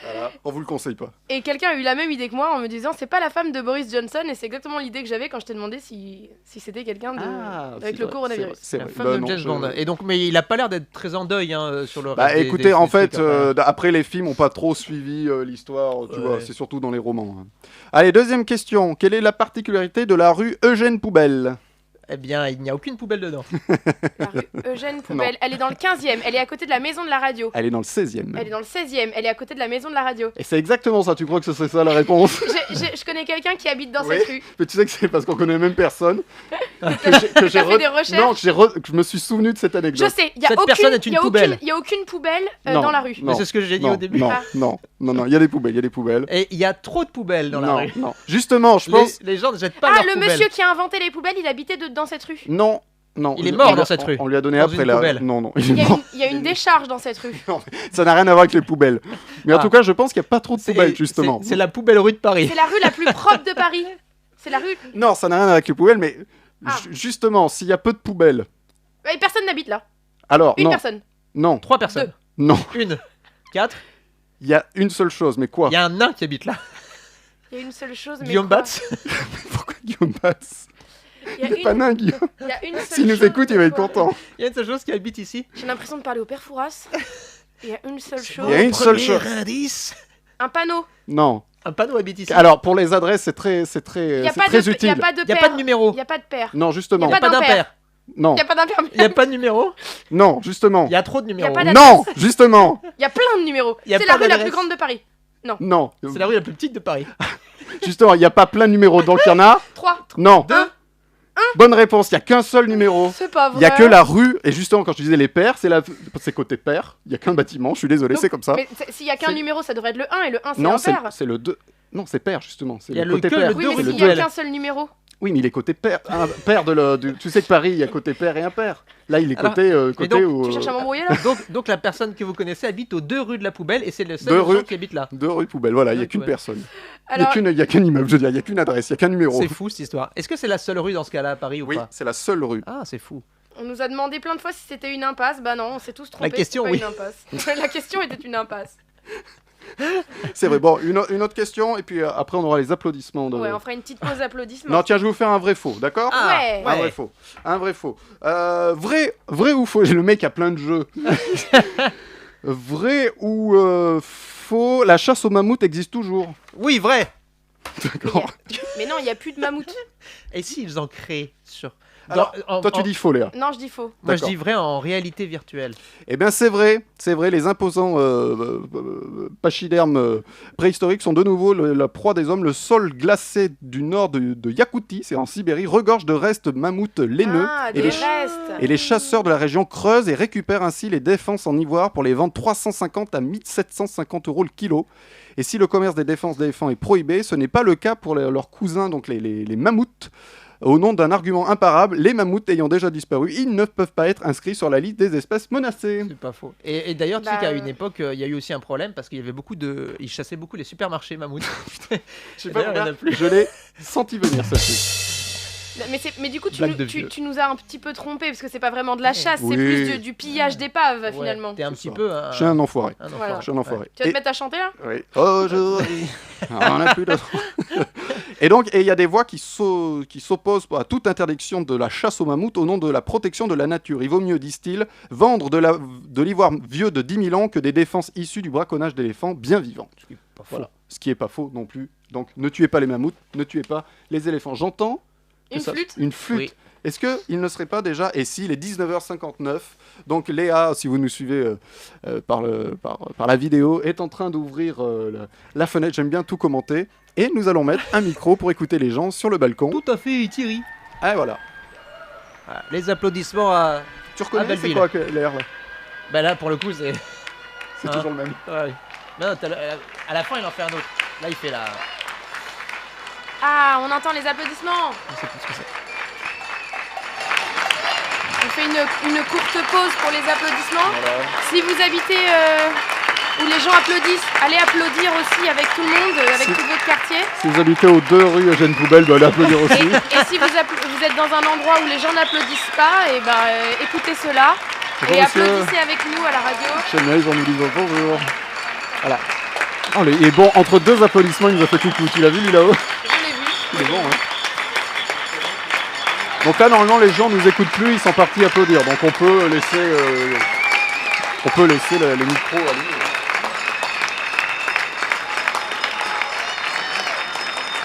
Voilà. On vous le conseille pas. Et quelqu'un a eu la même idée que moi en me disant c'est pas la femme de Boris Johnson. Et c'est exactement l'idée que j'avais quand je t'ai demandé si c'était quelqu'un de... avec le coronavirus. C'est La vrai. femme Bah de non, James je- Bond. Et donc, mais il a pas l'air d'être très en deuil sur le Bah reste des- écoutez, des- en des fait, trucs, hein. après les films ont pas trop suivi l'histoire, tu Ouais. vois, c'est surtout dans les romans. hein. Allez, deuxième question. Quelle est la particularité de la rue Eugène Poubelle? Eh bien, il n'y a aucune poubelle dedans. La rue Eugène Poubelle. Elle est dans le 15e. Elle est à côté de la maison de la radio. Elle est dans le 16e. Elle est dans le 16e. Elle est à côté de la maison de la radio. Et c'est exactement ça, tu crois que ce serait ça la réponse? Je connais quelqu'un qui habite dans Oui. cette rue. Mais tu sais que c'est parce qu'on connaît la même personne que T'as fait des recherches? Non, que je me suis souvenu de cette Je anecdote. sais, il y a Cette aucune, personne est une y a poubelle. aucune, y a aucune poubelle Non, dans la rue. non, Mais c'est ce que j'ai dit non, au début. Non, Ah. non, il y a des poubelles, Et il y a trop de poubelles dans la non, rue. non. Justement, je pense... Les gens ne jettent pas Ah, leurs le poubelles. monsieur qui a inventé les poubelles, il habitait dans cette rue. Non, non. Il est mort On- dans cette rue. On lui a donné Dans après une la... poubelle. Non, Il il y est a mort. une, il y a une décharge dans cette rue. Ça n'a rien à voir avec les poubelles. Mais en Ah. tout cas, je pense qu'il n'y a pas trop de C'est- poubelles, justement. C'est la poubelle rue de Paris. C'est la rue la plus propre de Paris. C'est la rue. Non, ça n'a rien à voir avec les poubelles, mais Ah. justement, s'il y a peu de poubelles, Et personne n'habite là. alors, Une non, personne. non, 3 personnes. non, 1, 4. il y a une seule chose, mais quoi? Il y a un nain qui habite là. Il y a une seule chose. Mais Guillaume quoi Batz. Pourquoi Guillaume Batz? Il y a Il est pas une, nain, Guillaume. il y a une seule S'il nous chose, écoute, il va mais être quoi content. Il y a une seule chose qui habite ici. J'ai l'impression de parler au père Fouras. Il y a une seule chose. Il y a une seule chose. Indice. Un panneau. Non, Un panneau habite ici. Alors, pour les adresses, c'est très Il n'y a, c'est très utile. a pas de Il n'y a pas de numéro. Il n'y a pas de paire. Non, justement. Y a Pas d'impair. Non, Il n'y a pas d'impair. Il n'y a pas de numéro. non, justement. Il y a trop de numéros. pas Non, justement. Il y a plein de numéros. Y a C'est pas la rue la d'adresse. plus grande de Paris. Non, C'est la rue la plus petite de Paris. justement, il n'y a pas plein de numéros. Donc, il y en a. 3. Non. Deux. Bonne réponse, il n'y a qu'un seul numéro. C'est pas vrai. Il n'y a que la rue. Et justement, quand je disais les paires, c'est côté paire. Il n'y a qu'un bâtiment. Je suis désolé, Donc, c'est comme ça. Mais s'il y a qu'un C'est- numéro, ça devrait être le 1 et le 1 c'est Non, impair. c'est le 2. Non, c'est paire, justement. C'est Il y a le le côté que paire. le Oui, deux mais rue s'il de y a Duel. qu'un seul numéro. Oui, mais il est côté paire. Paire tu sais que Paris, il y a côté paire et impair. Là, il est Alors, côté donc, où. Tu cherches à m'embrouiller là Donc la personne que vous connaissez habite aux 2 rues de la poubelle et c'est le seul Deux gens rues. qui habite là. 2 rue poubelle, voilà, il n'y a Rue qu'une poubelle. personne. Alors, Il n'y a qu'un immeuble, je veux dire, il n'y a qu'une adresse, il n'y a qu'un numéro. C'est fou cette histoire. Est-ce que c'est la seule rue dans ce cas-là à Paris ou Oui, pas? c'est la seule rue. Ah, c'est fou. on nous a demandé plein de fois si c'était une impasse. Bah non, on s'est tous trompés. question, c'était oui. pas une impasse. La question était une impasse. C'est vrai. Bon, une autre question, et puis après, on aura les applaudissements. Ouais, on fera une petite pause applaudissements. Non, tiens, je vais vous faire un vrai faux, d'accord Ah, Ouais. Un vrai faux. Un vrai faux. Vrai ou faux? Le mec a plein de jeux. Vrai ou faux? La chasse au mammouth existe toujours. Oui, vrai. D'accord. Mais non, il n'y a plus de mammouth. Et s'ils en créent sur. Alors, toi, tu dis faux, Léa. Non, je dis faux. Moi, je D'accord. dis vrai en réalité virtuelle. Eh bien, c'est vrai, les imposants pachydermes préhistoriques sont de nouveau la proie des hommes. Le sol glacé du nord de Yakoutie, c'est en Sibérie, regorge de restes mammouths laineux. Ah, et des les restes. Et les chasseurs de la région creusent et récupèrent ainsi les défenses en ivoire pour les vendre 350 à 1750 € le kilo. Et si le commerce des défenses d'éléphants est prohibé, ce n'est pas le cas pour leurs cousins, donc les mammouths. Au nom d'un argument imparable, les mammouths ayant déjà disparu, ils ne peuvent pas être inscrits sur la liste des espèces menacées. C'est pas faux. Et d'ailleurs, tu sais Bah, qu'à une époque, il y a eu aussi un problème parce qu'il y avait beaucoup de. Ils chassaient beaucoup les supermarchés mammouths. Je sais pas D'ailleurs, il y en a pourquoi, plus. je l'ai senti venir, celle-ci. Mais du coup, tu Blague de nous, vieux. tu nous as un petit peu trompé parce que c'est pas vraiment de la chasse, Oui. c'est plus du pillage d'épave Ouais, finalement. T'es un C'est petit ça. peu. Je suis un enfoiré. un Voilà. Je suis un enfoiré. Tu vas te mettre à chanter là Oui. Aujourd'hui, on n'a plus de... Et donc, il y a des voix qui s'opposent à toute interdiction de la chasse aux mammouths au nom de la protection de la nature. Il vaut mieux, disent-ils, vendre de l'ivoire vieux de 10 000 ans que des défenses issues du braconnage d'éléphants bien vivants. Ce qui est pas faux. Voilà. Ce qui est pas faux non plus. Donc, ne tuez pas les mammouths, ne tuez pas les éléphants. J'entends que Une flûte Une flûte. Oui. Est-ce qu'il ne serait pas déjà... Et si, il est 19h59, donc Léa, si vous nous suivez par la vidéo, est en train d'ouvrir la fenêtre. J'aime bien tout commenter. Et nous allons mettre un micro pour écouter les gens sur le balcon. Tout à fait, Thierry. Ah, voilà. Voilà. Les applaudissements à. Tu reconnais, c'est Belleville. quoi l'air là? Bah là, pour le coup, c'est. C'est Hein toujours le même. Ouais. Non, à la fin, il en fait un autre. Là, il fait la. Ah, on entend les applaudissements. Je sais plus ce que c'est. On fait une courte pause pour les applaudissements. Si vous habitez où les gens applaudissent, allez applaudir aussi avec tout le monde, avec tout votre quartier. Si vous habitez aux 2 rues Eugène Poubelle, bah, allez applaudir aussi. Et si vous êtes dans un endroit où les gens n'applaudissent pas, et écoutez cela Bonjour, et monsieur. applaudissez avec nous à la radio. Chanel, en nous disant bonjour. Voilà. Oh, il est bon, entre 2 applaudissements, il nous a fait coucou. Tu l'as vu, lui, là-haut? Je l'ai vu. Il est bon, hein. Donc là, normalement, les gens nous écoutent plus, ils sont partis applaudir. Donc on peut laisser, le micro allumé.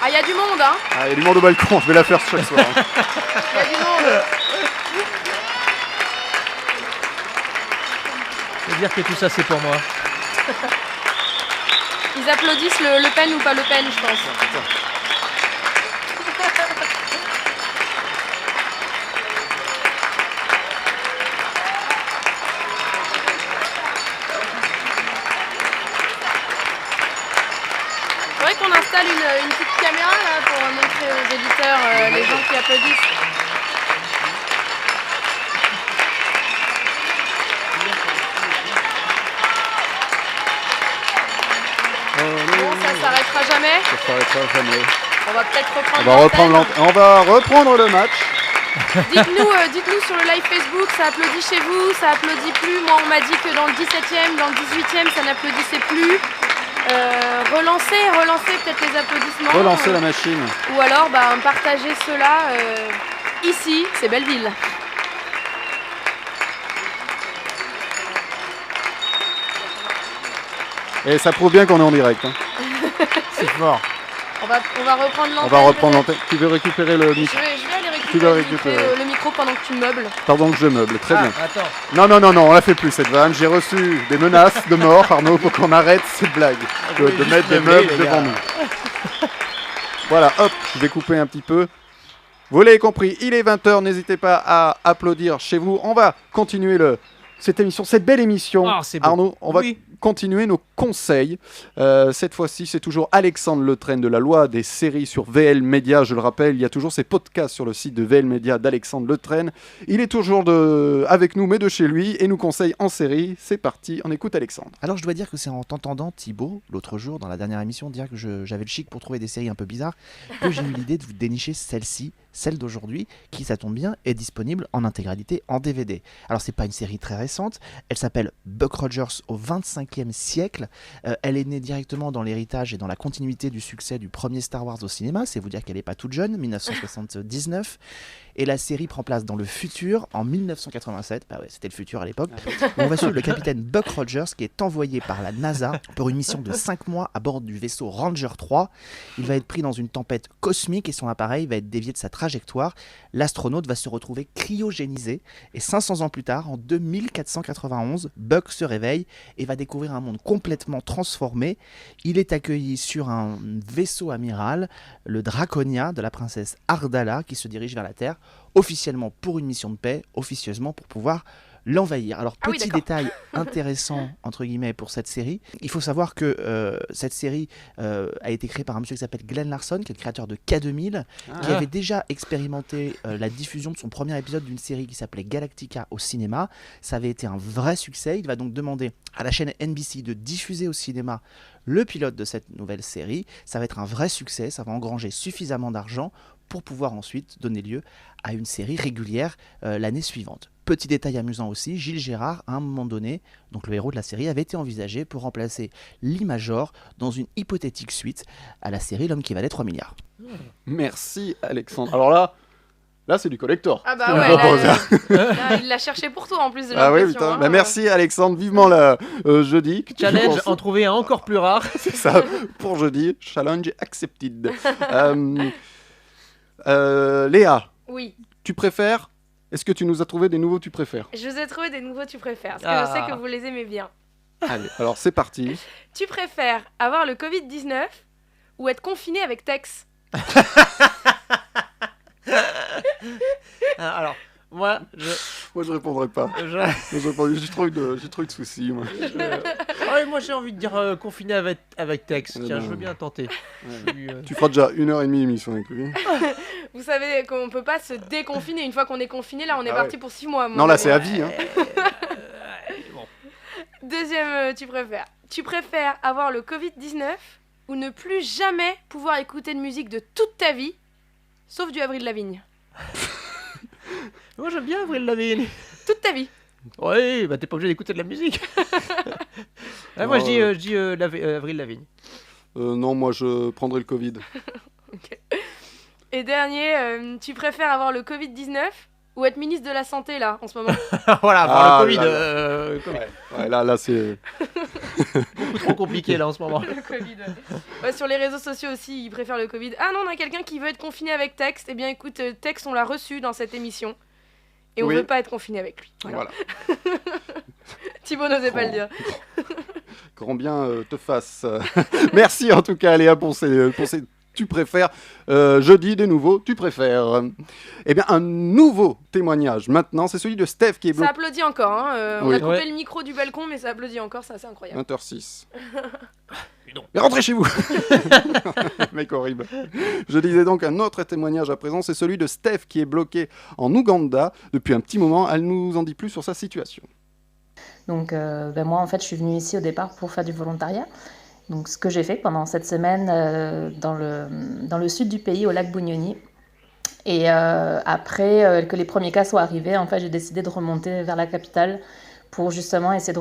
Ah, il y a du monde, hein. Ah, il y a du monde au balcon, je vais la faire chaque soir. Hein. Il y a du monde. Je veux dire que tout ça, c'est pour moi. Ils applaudissent le Pen ou pas Le Pen, je pense. Faudrait qu'on installe une petite caméra là pour montrer aux éditeurs les gens qui applaudissent. Bon, ça s'arrêtera jamais. Ça s'arrêtera jamais. On va peut-être On reprendre va reprendre, l'antenne. on va reprendre le match. Dites-nous sur le live Facebook, ça applaudit chez vous, ça applaudit plus. Moi, on m'a dit que dans le 17e, dans le 18e, ça n'applaudissait plus. Relancez peut-être les applaudissements. Relancer la machine. Ou alors, partagez cela ici, c'est Belleville. Et ça prouve bien qu'on est en direct. Hein. C'est fort. On va reprendre l'antenne. On va reprendre l'antenne. Tu veux récupérer le Je micro? vais aller Tu vas récupérer récupérer. le micro pendant que tu meubles. Pardon que je meuble, très bien. Attends. Non, on la fait plus cette vanne. J'ai reçu des menaces de mort, Arnaud, pour qu'on arrête cette blague de mettre des meubles devant nous. Voilà, hop, je vais couper un petit peu. Vous l'avez compris, il est 20h, n'hésitez pas à applaudir chez vous. On va continuer cette émission, cette belle émission. Oh, c'est beau. Arnaud, on va Oui. continuer nos conseils. Cette fois-ci, c'est toujours Alexandre Letraine de la loi des séries sur VL Media. Je le rappelle, il y a toujours ces podcasts sur le site de VL Media d'Alexandre Letraine. Il est toujours avec nous, mais de chez lui, et nous conseille en série. C'est parti, on écoute Alexandre. Alors je dois dire que c'est en t'entendant Thibaut, l'autre jour, dans la dernière émission, dire que j'avais le chic pour trouver des séries un peu bizarres, que j'ai eu l'idée de vous dénicher celle-ci, celle d'aujourd'hui, qui, ça tombe bien, est disponible en intégralité en DVD. Alors c'est pas une série très récente, elle s'appelle Buck Rogers au 25e siècle. Elle est née directement dans l'héritage et dans la continuité du succès du premier Star Wars au cinéma, c'est vous dire qu'elle n'est pas toute jeune, 1979. Et la série prend place dans le futur, en 1987, bah ouais, c'était le futur à l'époque, où on va suivre le capitaine Buck Rogers qui est envoyé par la NASA pour une mission de 5 mois à bord du vaisseau Ranger 3. Il va être pris dans une tempête cosmique et son appareil va être dévié de sa trajectoire. L'astronaute va se retrouver cryogénisé et 500 ans plus tard, en 2491, Buck se réveille et va découvrir un monde complètement transformé. Il est accueilli sur un vaisseau amiral, le Draconia de la princesse Ardala, qui se dirige vers la Terre, officiellement pour une mission de paix, officieusement pour pouvoir l'envahir. Alors, Ah oui, petit d'accord. détail intéressant, entre guillemets, pour cette série. Il faut savoir que cette série a été créée par un monsieur qui s'appelle Glenn Larson, qui est le créateur de K2000, qui avait déjà expérimenté la diffusion de son premier épisode d'une série qui s'appelait Galactica au cinéma. Ça avait été un vrai succès. Il va donc demander à la chaîne NBC de diffuser au cinéma le pilote de cette nouvelle série. Ça va être un vrai succès, ça va engranger suffisamment d'argent pour pouvoir ensuite donner lieu à une série régulière l'année suivante. Petit détail amusant aussi, Gilles Gérard, à un moment donné, donc le héros de la série, avait été envisagé pour remplacer Lee Major dans une hypothétique suite à la série L'homme qui valait 3 milliards. Merci Alexandre. Alors là c'est du collector. Ah ce bah qu'il nous ouais, propose. là, il l'a cherché pour toi en plus. J'ai Ah oui, l'impression, putain. hein. Bah, merci Alexandre, vivement jeudi. que tu nous Challenge, conseilles. en trouver un encore plus rare. C'est ça, pour jeudi, challenge accepted. Léa, Oui, tu préfères? Est-ce que tu nous as trouvé des nouveaux tu préfères? je vous ai trouvé des nouveaux tu préfères, parce que je sais Ah. que vous les aimez bien. Allez, alors c'est parti. Tu préfères avoir le Covid-19 ou être confiné avec Tex? Alors, moi, Moi je répondrai pas. J'ai trop eu de soucis. Moi. Ouais, moi j'ai envie de dire confiné avec Tex. Eh Tiens, ben, je veux bien tenter. ouais. Tu feras déjà 1h30 d'émission avec lui. Vous savez qu'on peut pas se déconfiner. Une fois qu'on est confiné, là on est Ah parti ouais. pour 6 mois. Non, là c'est à vie. Hein. Bon. Deuxième, tu préfères. Tu préfères avoir le Covid-19 ou ne plus jamais pouvoir écouter de musique de toute ta vie, sauf du Avril Lavigne. Moi j'aime bien Avril Lavigne. Toute ta vie. Ouais, bah t'es pas obligé d'écouter de la musique. Ouais, moi Non, je dis Avril Lavigne. Non, moi je prendrai le Covid. Et dernier, tu préfères avoir le Covid-19 ou être ministre de la Santé là en ce moment? Voilà, Ah, le Covid. là, Covid. Ouais, là c'est. Beaucoup trop compliqué là en ce moment. Le Covid. Ouais, sur les réseaux sociaux aussi, ils préfèrent le Covid. Ah non, on a quelqu'un qui veut être confiné avec Tex. Eh bien écoute, Tex, on l'a reçu dans cette émission. Et on Oui. veut pas être confiné avec lui. Voilà. Voilà. Thibaut n'osait pas le dire. Grand bien te fasse. Merci en tout cas, Léa, pour ces tu préfères. Jeudi, de nouveau, tu préfères. Eh bien, un nouveau témoignage maintenant, c'est celui de Steph qui est Ça bloqué. applaudit encore. Hein. On Oui. a coupé Ouais. le micro du balcon, mais ça applaudit encore. Ça, c'est incroyable. 20h06. Mais rentrez chez vous. Mec horrible. Je disais donc un autre témoignage à présent, c'est celui de Steph qui est bloqué en Ouganda depuis un petit moment. Elle nous en dit plus sur sa situation. Donc moi en fait je suis venue ici au départ pour faire du volontariat. Donc ce que j'ai fait pendant cette semaine dans le sud du pays au lac Bunyoni. Et après que les premiers cas soient arrivés, en fait j'ai décidé de remonter vers la capitale pour justement essayer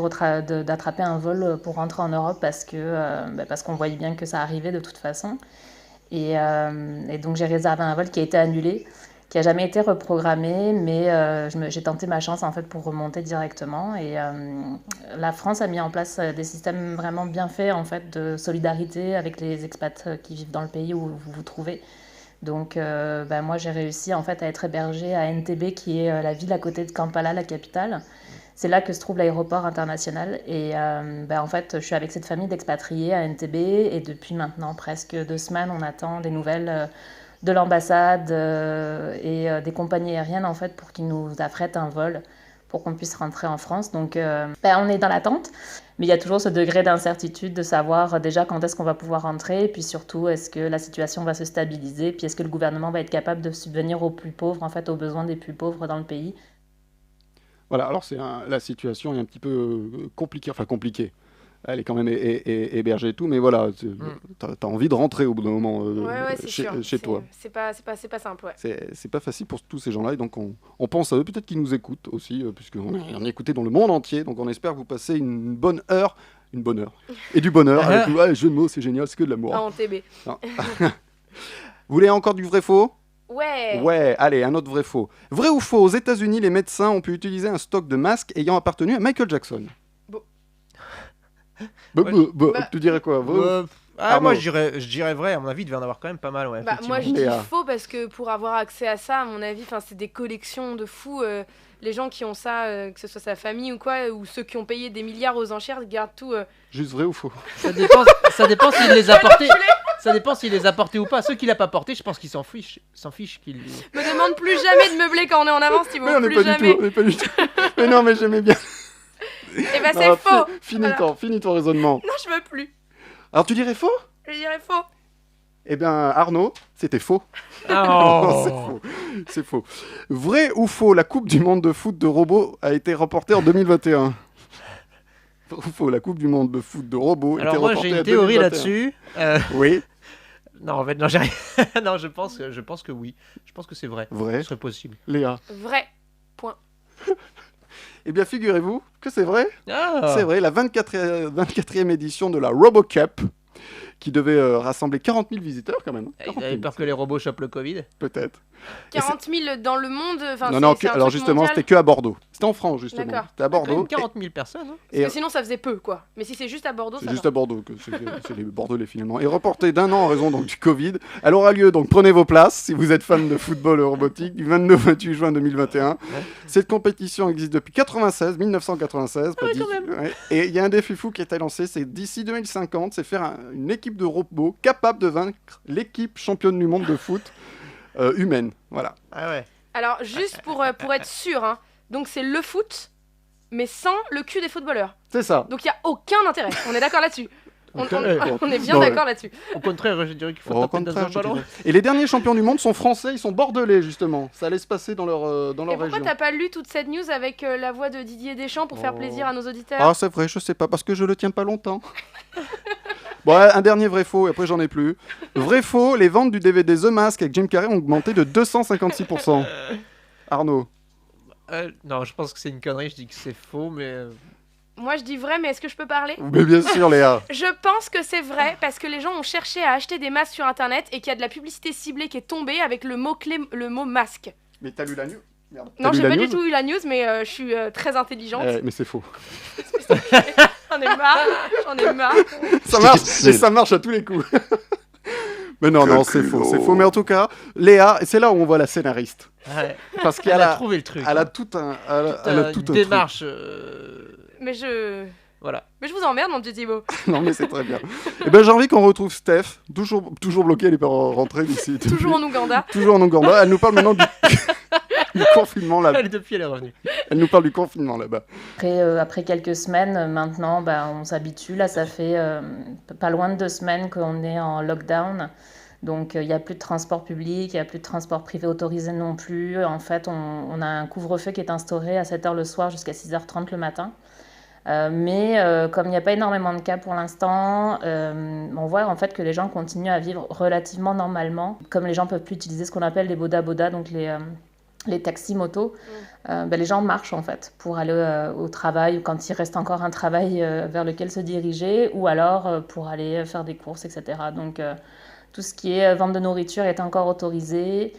d'attraper un vol pour rentrer en Europe parce qu'on voyait bien que ça arrivait de toute façon. Et donc j'ai réservé un vol qui a été annulé. qui a jamais été reprogrammé, mais j'ai tenté ma chance en fait pour remonter directement. Et la France a mis en place des systèmes vraiment bien faits en fait de solidarité avec les expats qui vivent dans le pays où vous vous trouvez. Donc moi j'ai réussi en fait à être hébergée à Entebbe, qui est la ville à côté de Kampala, la capitale. C'est là que se trouve l'aéroport international. Et en fait, je suis avec cette famille d'expatriés à Entebbe. Et depuis maintenant presque 2 semaines, on attend des nouvelles de l'ambassade et des compagnies aériennes en fait, pour qu'ils nous affrètent un vol pour qu'on puisse rentrer en France. Donc on est dans l'attente. Mais il y a toujours ce degré d'incertitude de savoir déjà quand est-ce qu'on va pouvoir rentrer. Et puis surtout, est-ce que la situation va se stabiliser. Puis est-ce que le gouvernement va être capable de subvenir aux plus pauvres, en fait, aux besoins des plus pauvres dans le pays. Voilà, alors la situation est un petit peu compliquée. Elle est quand même hébergée et tout, mais voilà, t'as envie de rentrer au bout d'un moment chez toi. C'est pas simple, ouais. C'est pas facile pour tous ces gens-là, et donc on pense à eux, peut-être qu'ils nous écoutent aussi, puisqu'on est écouté dans le monde entier, donc on espère que vous passez une bonne heure, et du bonheur, avec nous. Ouais, jeu de mots, c'est génial, c'est que de l'amour. Ah, en TB. Vous voulez encore du vrai-faux ? Ouais, allez, un autre vrai-faux. Vrai ou faux, aux États-Unis, les médecins ont pu utiliser un stock de masques ayant appartenu à Michael Jackson. Tu dirais quoi? Moi je dirais vrai, à mon avis il devait en avoir quand même pas mal. Ouais, moi je dis faux parce que pour avoir accès à ça, à mon avis, c'est des collections de fous. Les gens qui ont ça, que ce soit sa famille ou quoi, ou ceux qui ont payé des milliards aux enchères, gardent tout. Juste vrai ou faux? Ça dépend s'il les a portés. Ça dépend s'il les a portés ou pas. Ceux qui l'a pas porté, je pense qu'ils s'en fichent qu'il. Me demande plus jamais de meubler quand on est en avance, Thibaut. On n'est pas du tout. Mais non, mais j'aimais bien. Eh ben c'est faux. Finis ton raisonnement. Non, je veux plus. Alors tu dirais faux? Je dirais faux. Eh bien Arnaud, c'était faux. Oh. C'est faux. Vrai ou faux, la Coupe du Monde de foot de robots a été reportée en 2021? Vrai ou faux, la Coupe du Monde de foot de robots a été reportée en 2021? Alors moi j'ai une théorie là-dessus. Oui. Non, en fait, non, j'ai rien. Non, je pense que oui. Je pense que c'est vrai. Vrai. Ce serait possible. Léa. Vrai. Point. Eh bien, figurez-vous que c'est vrai. Ah. C'est vrai, la 24e édition de la RoboCup, qui devait rassembler 40 000 visiteurs quand même. Ils avaient peur que les robots chopent le Covid? Peut-être. 40 000 dans le monde. Non, alors justement, c'était que à Bordeaux. C'était en France, justement. D'accord. C'était à Bordeaux. 40 000 personnes. Hein. Parce que sinon, ça faisait peu, quoi. Mais si c'est juste à Bordeaux, c'est juste à Bordeaux que c'est les Bordelais finalement. Et reporté d'1 an en raison donc du Covid. Elle aura lieu, donc prenez vos places si vous êtes fan de football robotique, du 29 au 28 juin 2021. Cette compétition existe depuis 1996. Ouais. Et il y a un défi fou qui est lancé, c'est d'ici 2050, c'est faire une équipe de robots capable de vaincre l'équipe championne du monde de foot humaine. Voilà. Ah ouais. Alors, juste pour être sûr, hein, donc c'est le foot, mais sans le cul des footballeurs. C'est ça. Donc il n'y a aucun intérêt. On est d'accord là-dessus. On est bien d'accord là-dessus. Au contraire, je dirais qu'il faut taper dans un ballon. Et les derniers champions du monde sont français, ils sont bordelais justement. Ça allait se passer dans leur région. Pourquoi t'as pas lu toute cette news avec la voix de Didier Deschamps pour faire plaisir à nos auditeurs? Ah c'est vrai, je sais pas, parce que je le tiens pas longtemps. Bon, un dernier vrai-faux, et après j'en ai plus. Vrai-faux, les ventes du DVD The Mask avec Jim Carrey ont augmenté de 256%. Arnaud. Non, je pense que c'est une connerie, je dis que c'est faux, mais... Moi je dis vrai, mais est-ce que je peux parler? Mais bien sûr, Léa. Je pense que c'est vrai, parce que les gens ont cherché à acheter des masques sur internet et qu'il y a de la publicité ciblée qui est tombée avec le mot-clé, le mot masque. Mais t'as lu la news? Merde. Non, j'ai pas du tout eu la news, mais je suis très intelligente. Mais c'est faux. J'en ai marre. Ça marche, et ça marche à tous les coups. Mais non, c'est faux. Mais en tout cas, Léa, c'est là où on voit la scénariste. Ouais. Parce qu'elle a trouvé le truc. Elle a tout un démarche. Voilà. Mais je vous emmerde, mon petit Thibaut. Non, mais c'est très bien. Et ben j'ai envie qu'on retrouve Steph, toujours bloquée, elle est pas rentrée d'ici. Toujours en Ouganda. Toujours en Ouganda. Elle nous parle maintenant du confinement là-bas. Depuis, elle est revenue. Elle nous parle du confinement là-bas. Après quelques semaines, maintenant, on s'habitue. Là, ça fait pas loin de 2 semaines qu'on est en lockdown. Donc, il n'y a plus de transport public, il n'y a plus de transport privé autorisé non plus. En fait, on a un couvre-feu qui est instauré à 7h le soir jusqu'à 6h30 le matin. Mais comme il n'y a pas énormément de cas pour l'instant, on voit en fait que les gens continuent à vivre relativement normalement. Comme les gens ne peuvent plus utiliser ce qu'on appelle les boda-boda, donc les taxis motos, les gens marchent en fait pour aller au travail, ou quand il reste encore un travail vers lequel se diriger, ou alors pour aller faire des courses, etc. Donc tout ce qui est vente de nourriture est encore autorisé.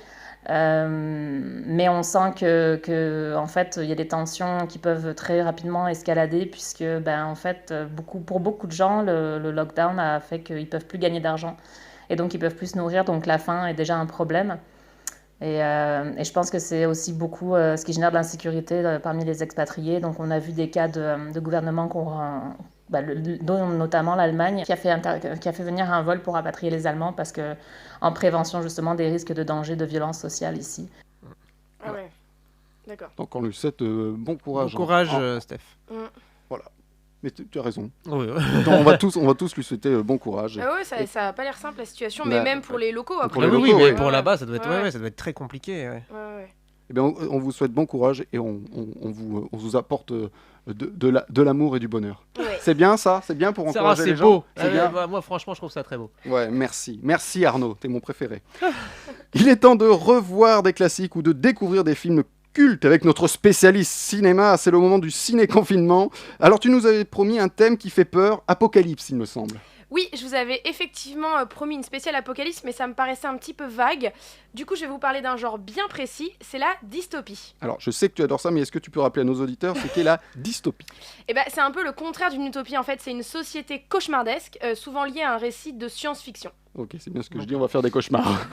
Mais on sent que en fait, il y a des tensions qui peuvent très rapidement escalader puisque, en fait, pour beaucoup de gens, le lockdown a fait qu'ils ne peuvent plus gagner d'argent et donc ils ne peuvent plus se nourrir. Donc la faim est déjà un problème. Et je pense que c'est aussi beaucoup ce qui génère de l'insécurité parmi les expatriés. Donc on a vu des cas de gouvernements dont notamment l'Allemagne, qui a fait venir un vol pour rapatrier les Allemands parce que en prévention justement des risques de danger, de violence sociale ici. Ah ouais, d'accord. Donc on lui souhaite bon courage. Bon courage, Steph. Voilà. Mais tu as raison. Oui. On va tous lui souhaiter bon courage. Ah ouais, ça va pas l'air simple la situation, mais même pour les locaux après. Mais pour là-bas, ça doit être très compliqué. Ouais. Eh bien, on vous souhaite bon courage et on vous apporte de l'amour et du bonheur. Ouais. C'est bien ça? C'est bien pour encourager les gens? C'est beau. Moi, franchement, je trouve ça très beau. Ouais, merci. Merci Arnaud, t'es mon préféré. Il est temps de revoir des classiques ou de découvrir des films cultes avec notre spécialiste cinéma. C'est le moment du ciné-confinement. Alors, tu nous avais promis un thème qui fait peur, Apocalypse, il me semble. Oui, je vous avais effectivement promis une spéciale apocalypse, mais ça me paraissait un petit peu vague. Du coup, je vais vous parler d'un genre bien précis, c'est la dystopie. Alors, je sais que tu adores ça, mais est-ce que tu peux rappeler à nos auditeurs ce qu'est la dystopie? Eh ben, c'est un peu le contraire d'une utopie, en fait. C'est une société cauchemardesque, souvent liée à un récit de science-fiction. Ok, c'est bien ce que je dis, on va faire des cauchemars.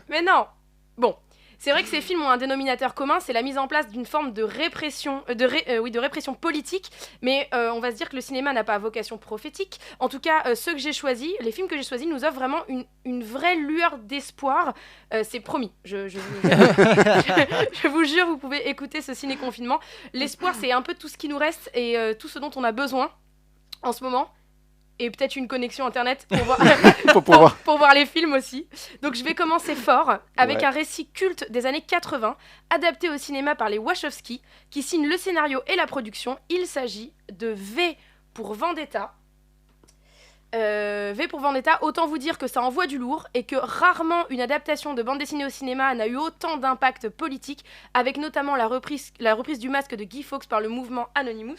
Mais non. Bon. C'est vrai que ces films ont un dénominateur commun, c'est la mise en place d'une forme de répression, de répression politique, mais on va se dire que le cinéma n'a pas vocation prophétique. En tout cas, ceux que j'ai choisis, les films que j'ai choisis nous offrent vraiment une vraie lueur d'espoir. C'est promis, je vous jure, vous pouvez écouter ce ciné-confinement. L'espoir, c'est un peu tout ce qui nous reste et tout ce dont on a besoin en ce moment. Et peut-être une connexion internet pour voir les films aussi. Donc je vais commencer fort avec un récit culte des années 80, adapté au cinéma par les Wachowski, qui signent le scénario et la production. Il s'agit de V pour Vendetta. V pour Vendetta, autant vous dire que ça envoie du lourd et que rarement une adaptation de bande dessinée au cinéma n'a eu autant d'impact politique, avec notamment la reprise du masque de Guy Fawkes par le mouvement Anonymous.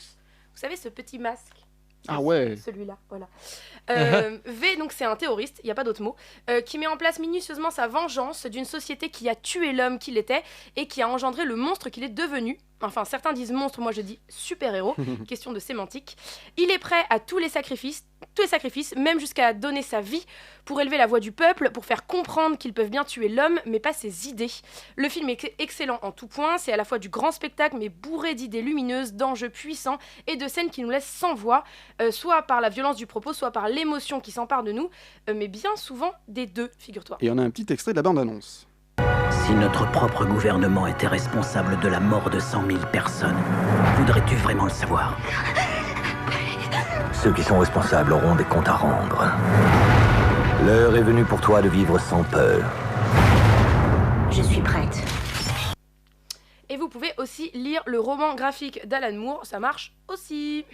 Vous savez, ce petit masque. Ah ouais. Celui-là, voilà. V, donc c'est un terroriste, il n'y a pas d'autre mot, qui met en place minutieusement sa vengeance d'une société qui a tué l'homme qu'il était et qui a engendré le monstre qu'il est devenu. Enfin, certains disent monstre, moi je dis super-héros, question de sémantique. Il est prêt à tous les sacrifices, même jusqu'à donner sa vie pour élever la voix du peuple, pour faire comprendre qu'ils peuvent bien tuer l'homme, mais pas ses idées. Le film est excellent en tout point, c'est à la fois du grand spectacle, mais bourré d'idées lumineuses, d'enjeux puissants et de scènes qui nous laissent sans voix, soit par la violence du propos, soit par l'émotion qui s'empare de nous, mais bien souvent des deux, figure-toi. Et on a un petit extrait de la bande-annonce. Si notre propre gouvernement était responsable de la mort de 100 000 personnes, voudrais-tu vraiment le savoir? Ceux qui sont responsables auront des comptes à rendre. L'heure est venue pour toi de vivre sans peur. Je suis prête. Et vous pouvez aussi lire le roman graphique d'Alan Moore, ça marche aussi.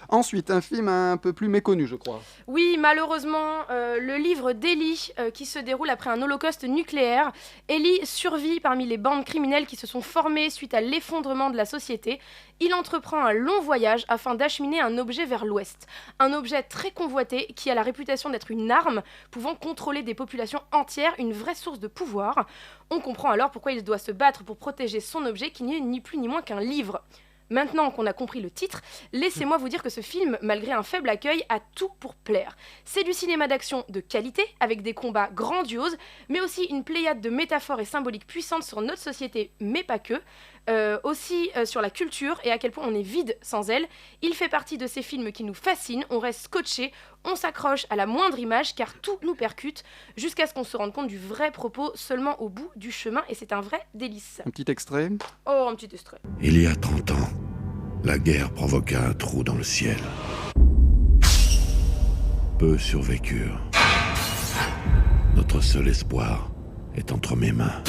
Ensuite, un film un peu plus méconnu, je crois. Oui, malheureusement, le livre d'Ellie, qui se déroule après un holocauste nucléaire. Ellie survit parmi les bandes criminelles qui se sont formées suite à l'effondrement de la société. Il entreprend un long voyage afin d'acheminer un objet vers l'ouest. Un objet très convoité qui a la réputation d'être une arme pouvant contrôler des populations entières, une vraie source de pouvoir. On comprend alors pourquoi il doit se battre pour protéger son objet qui n'est ni plus ni moins qu'un livre. Maintenant qu'on a compris le titre, laissez-moi vous dire que ce film, malgré un faible accueil, a tout pour plaire. C'est du cinéma d'action de qualité, avec des combats grandioses, mais aussi une pléiade de métaphores et symboliques puissantes sur notre société, mais pas que. Aussi sur la culture et à quel point on est vide sans elle. Il fait partie de ces films qui nous fascinent, on reste scotché, on s'accroche à la moindre image car tout nous percute jusqu'à ce qu'on se rende compte du vrai propos seulement au bout du chemin et c'est un vrai délice. Un petit extrait. Oh, un petit extrait. Il y a 30 ans, la guerre provoqua un trou dans le ciel. Peu survécurent. Notre seul espoir est entre mes mains.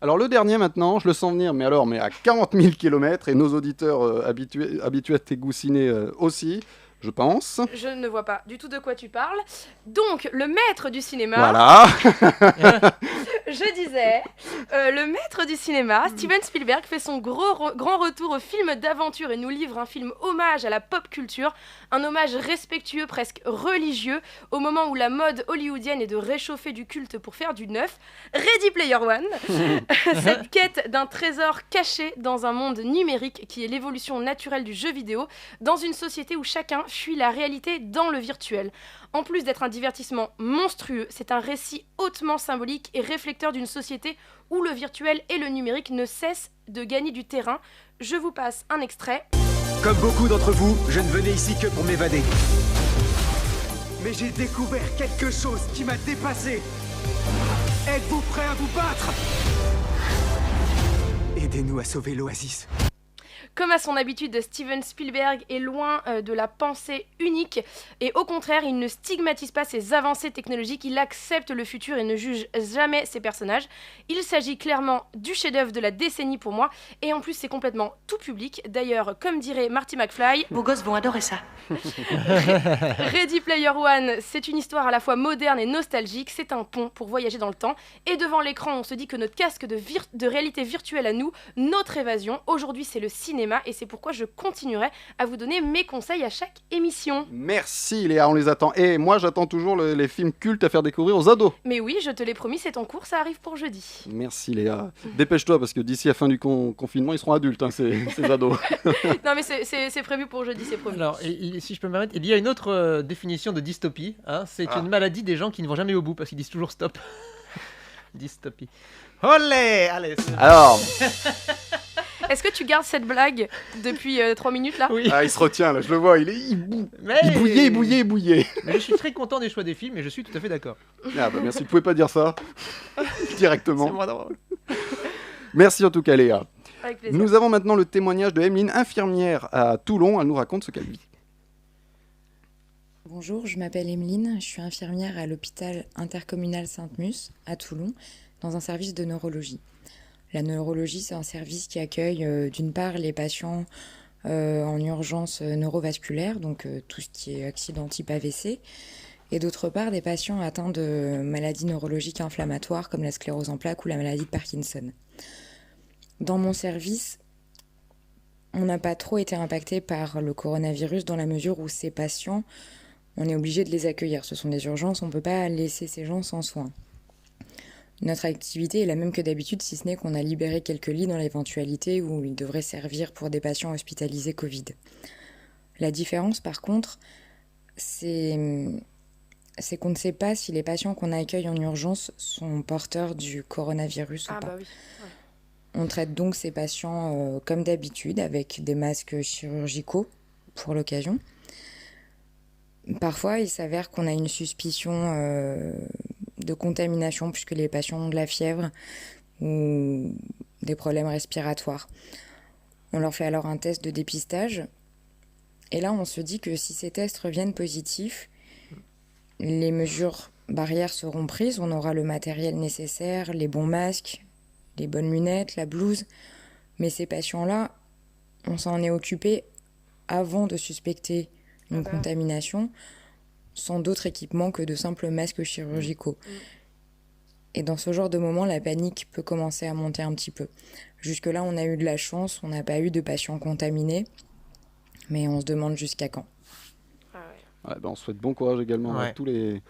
Alors le dernier maintenant, je le sens venir, mais à 40 000 km, et nos auditeurs habitués à tes goussinets aussi. je pense. Je ne vois pas du tout de quoi tu parles. Donc, le maître du cinéma... Voilà. Je disais, le maître du cinéma, Steven Spielberg, fait son grand retour au film d'aventure et nous livre un film hommage à la pop culture, un hommage respectueux, presque religieux, au moment où la mode hollywoodienne est de réchauffer du culte pour faire du neuf. Ready Player One, cette quête d'un trésor caché dans un monde numérique qui est l'évolution naturelle du jeu vidéo, dans une société où chacun fuit la réalité dans le virtuel. En plus d'être un divertissement monstrueux, c'est un récit hautement symbolique et réflecteur d'une société où le virtuel et le numérique ne cessent de gagner du terrain. Je vous passe un extrait. Comme beaucoup d'entre vous, je ne venais ici que pour m'évader. Mais j'ai découvert quelque chose qui m'a dépassé. Êtes-vous prêts à vous battre? Aidez-nous à sauver l'Oasis. Comme à son habitude, Steven Spielberg est loin de la pensée unique et au contraire, il ne stigmatise pas ses avancées technologiques, il accepte le futur et ne juge jamais ses personnages. Il s'agit clairement du chef-d'œuvre de la décennie pour moi et en plus c'est complètement tout public. D'ailleurs, comme dirait Marty McFly, vos gosses vont adorer ça. Ready Player One, c'est une histoire à la fois moderne et nostalgique, c'est un pont pour voyager dans le temps et devant l'écran, on se dit que notre casque de réalité virtuelle à nous, notre évasion, aujourd'hui c'est le cinéma et c'est pourquoi je continuerai à vous donner mes conseils à chaque émission. Merci Léa, on les attend. Et moi j'attends toujours les films cultes à faire découvrir aux ados. Mais oui, je te l'ai promis, c'est en cours, ça arrive pour jeudi. Merci Léa. Dépêche-toi parce que d'ici la fin du confinement, ils seront adultes, hein, ces ados. Non mais c'est prévu pour jeudi, c'est prévu. Alors, si je peux me permettre, il y a une autre définition de dystopie. Hein, c'est une maladie des gens qui ne vont jamais au bout parce qu'ils disent toujours stop. Dystopie. Olé! Allez, alors... Est-ce que tu gardes cette blague depuis 3 minutes là? Oui. Ah, il se retient là, je le vois, il bouillait. Mais je suis très content des choix des films et je suis tout à fait d'accord. Ah bah merci, vous pouvez pas dire ça directement. C'est moins drôle. Merci en tout cas Léa. Avec plaisir. Nous avons maintenant le témoignage de Emeline, infirmière à Toulon. Elle nous raconte ce qu'elle vit. Bonjour, je m'appelle Emeline, je suis infirmière à l'hôpital intercommunal Sainte-Mus à Toulon, dans un service de neurologie. La neurologie, c'est un service qui accueille d'une part les patients en urgence neurovasculaire, donc tout ce qui est accident type AVC, et d'autre part des patients atteints de maladies neurologiques inflammatoires comme la sclérose en plaques ou la maladie de Parkinson. Dans mon service, on n'a pas trop été impacté par le coronavirus dans la mesure où ces patients, on est obligé de les accueillir. Ce sont des urgences, on ne peut pas laisser ces gens sans soins. Notre activité est la même que d'habitude, si ce n'est qu'on a libéré quelques lits dans l'éventualité où ils devraient servir pour des patients hospitalisés Covid. La différence, par contre, c'est qu'on ne sait pas si les patients qu'on accueille en urgence sont porteurs du coronavirus ou pas. Bah oui. Ouais. On traite donc ces patients comme d'habitude, avec des masques chirurgicaux pour l'occasion. Parfois, il s'avère qu'on a une suspicion de contamination puisque les patients ont de la fièvre ou des problèmes respiratoires. On leur fait alors un test de dépistage et là on se dit que si ces tests reviennent positifs, les mesures barrières seront prises, on aura le matériel nécessaire, les bons masques, les bonnes lunettes, la blouse, mais ces patients-là, on s'en est occupé avant de suspecter une contamination, sans d'autres équipements que de simples masques chirurgicaux. Et dans ce genre de moment, la panique peut commencer à monter un petit peu. Jusque-là, on a eu de la chance, on n'a pas eu de patients contaminés, mais on se demande jusqu'à quand. Ouais, on souhaite bon courage également à tous les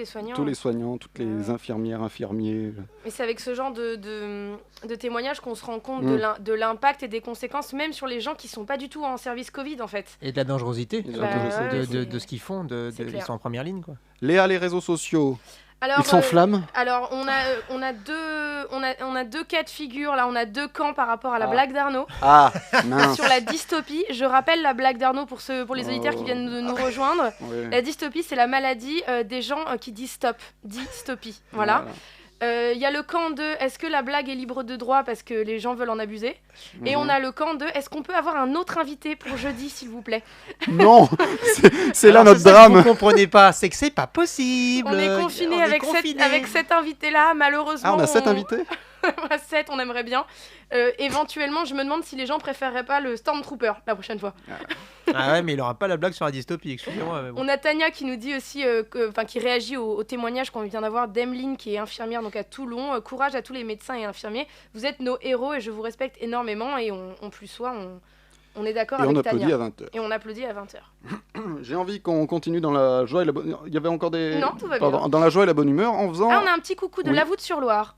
soignants, toutes les infirmières, infirmiers. Mais c'est avec ce genre de témoignages qu'on se rend compte de l'impact et des conséquences, même sur les gens qui ne sont pas du tout en service Covid en fait. Et de la dangerosité de ce qu'ils font, ils sont en première ligne, quoi. Léa, les réseaux sociaux. Alors, ils s'enflamment. Alors on a deux cas de figure là, on a deux camps par rapport à la blague d'Arnaud. Ah, mince. Sur la dystopie, je rappelle la blague d'Arnaud pour les auditeurs qui viennent de nous rejoindre. Ouais. La dystopie, c'est la maladie des gens qui disent stop, dystopie. Voilà. Y a le camp de est-ce que la blague est libre de droit parce que les gens veulent en abuser, et on a le camp de est-ce qu'on peut avoir un autre invité pour jeudi s'il vous plaît. Non, c'est là notre drame. Vous comprenez pas, c'est que c'est pas possible. On est confiné avec cet invité là, malheureusement. Ah, on a 7 invités. 7, on aimerait bien. Éventuellement, je me demande si les gens préféreraient pas le Stormtrooper la prochaine fois. Ah ouais, mais il aura pas la blague sur la dystopie, excusez-moi. Mais bon. On a Tania qui nous dit aussi, qui réagit au témoignage qu'on vient d'avoir d'Emeline qui est infirmière donc à Toulon. Courage à tous les médecins et infirmiers. Vous êtes nos héros et je vous respecte énormément. Et on plus soit, on est d'accord Et avec on Tania. applaudit à 20h. Et on applaudit à 20h. J'ai envie qu'on continue dans la joie et la bonne... Il y avait encore des... Non, tout va bien. Dans la joie et la bonne humeur en faisant... Ah, on a un petit coucou de Oui. Lavoute-sur-Loire.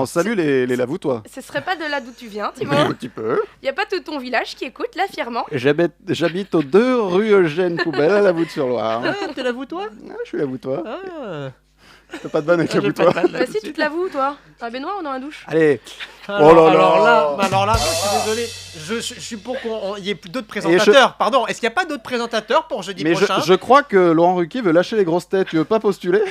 Salut les Lavoutois. Ce serait pas de là d'où tu viens, Thibaut? Un petit peu. Y a pas tout ton village qui écoute, là, fièrement. J'habite aux 2 rue Eugène Poubelle à Lavoute-sur-Loire. Ah, t'es Lavoutois? Je suis Lavoutois. Ah. T'as pas de vanne avec J'ai Lavoutois? pas de vanne Bah si, tu te l'avoues, toi. Dans la baignoire ou dans la douche? Allez. Alors là, je suis désolé. Je suis pour qu'il y ait d'autres présentateurs. Pardon, est-ce qu'il n'y a pas d'autres présentateurs pour jeudi prochain? Je crois que Laurent Ruquier veut lâcher les grosses têtes. Tu veux pas postuler?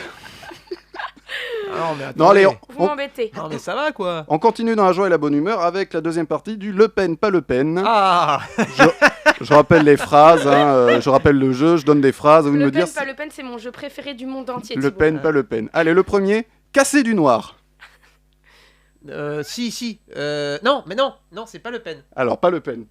Non, mais Non, allez, Vous m'embêtez. Non, mais ça va, quoi. on continue dans la joie et la bonne humeur avec la deuxième partie du Le Pen, pas Le Pen. Ah. Je rappelle les phrases, je rappelle le jeu, je donne des phrases, vous Le me Pen, dire pas Le Pen, c'est mon jeu préféré du monde entier, Le Thibaut. Pen, pas Le Pen. Allez, le premier, casser du noir. Si. Non, c'est pas Le Pen. Alors, pas Le Pen.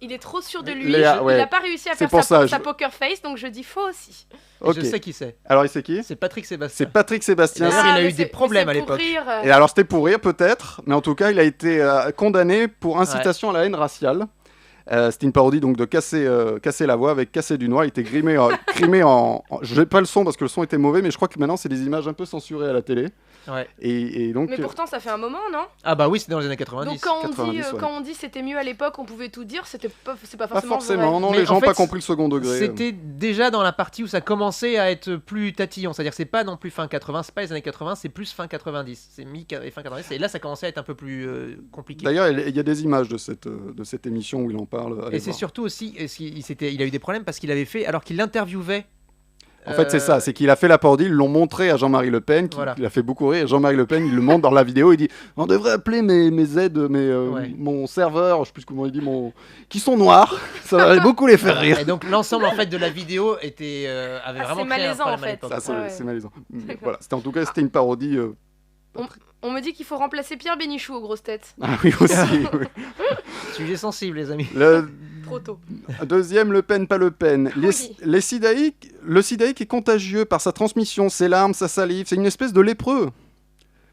Il est trop sûr de lui, Léa, ouais. il a pas réussi à C'est faire pour ça, sa poker face, donc je dis faux aussi. Ok. Je sais qui c'est. Alors, il sait qui? C'est Patrick Sébastien. C'est Patrick Sébastien. D'ailleurs, il a eu des mais problèmes à c'est pour l'époque. rire. Et alors, c'était pour rire peut-être, mais en tout cas, il a été condamné pour incitation à la haine raciale. C'était une parodie donc de casser la voix avec casser du noir. Il était grimé en... Je n'ai pas le son parce que le son était mauvais, mais je crois que maintenant c'est des images un peu censurées à la télé. Ouais. Et donc. Mais pourtant, ça fait un moment, non? Ah bah oui, c'était dans les années 90. Donc quand on 90, dit, ouais. quand on dit c'était mieux à l'époque, on pouvait tout dire, c'est pas Pas forcément forcément, vrai. non, Mais les gens en n'ont pas fait, compris le second degré. C'était déjà dans la partie où ça commençait à être plus tatillon. C'est-à-dire c'est pas non plus fin 80, c'est pas les années 80, c'est plus fin 90. C'est mi et fin 90. Et là, ça commençait à être un peu plus compliqué. D'ailleurs, il y a des images de cette émission où il en parle. Allez Et c'est voir. surtout aussi, il a eu des problèmes parce qu'il avait fait, alors qu'il l'interviewait. En fait, c'est ça, c'est qu'il a fait la parodie, ils l'ont montré à Jean-Marie Le Pen, qui Voilà. il a fait beaucoup rire. Et Jean-Marie Le Pen, il le montre dans la vidéo, il dit on devrait appeler mes aides, mon serveur, je sais plus comment il dit, qui sont noirs, ça va beaucoup les faire rire. Et donc l'ensemble en fait de la vidéo avait Ah, vraiment c'est créé un malaisant, problème en à fait. l'époque. Ça, c'est Ouais. c'est malaisant. Mais voilà, en tout cas, c'était une parodie. On me dit qu'il faut remplacer Pierre Bénichou aux grosses têtes. Ah oui, aussi. oui. Sujet sensible, les amis. Trop tôt. Deuxième, Le Pen, pas Le Pen. Oui. Le sidaïque est contagieux par sa transmission, ses larmes, sa salive. C'est une espèce de lépreux.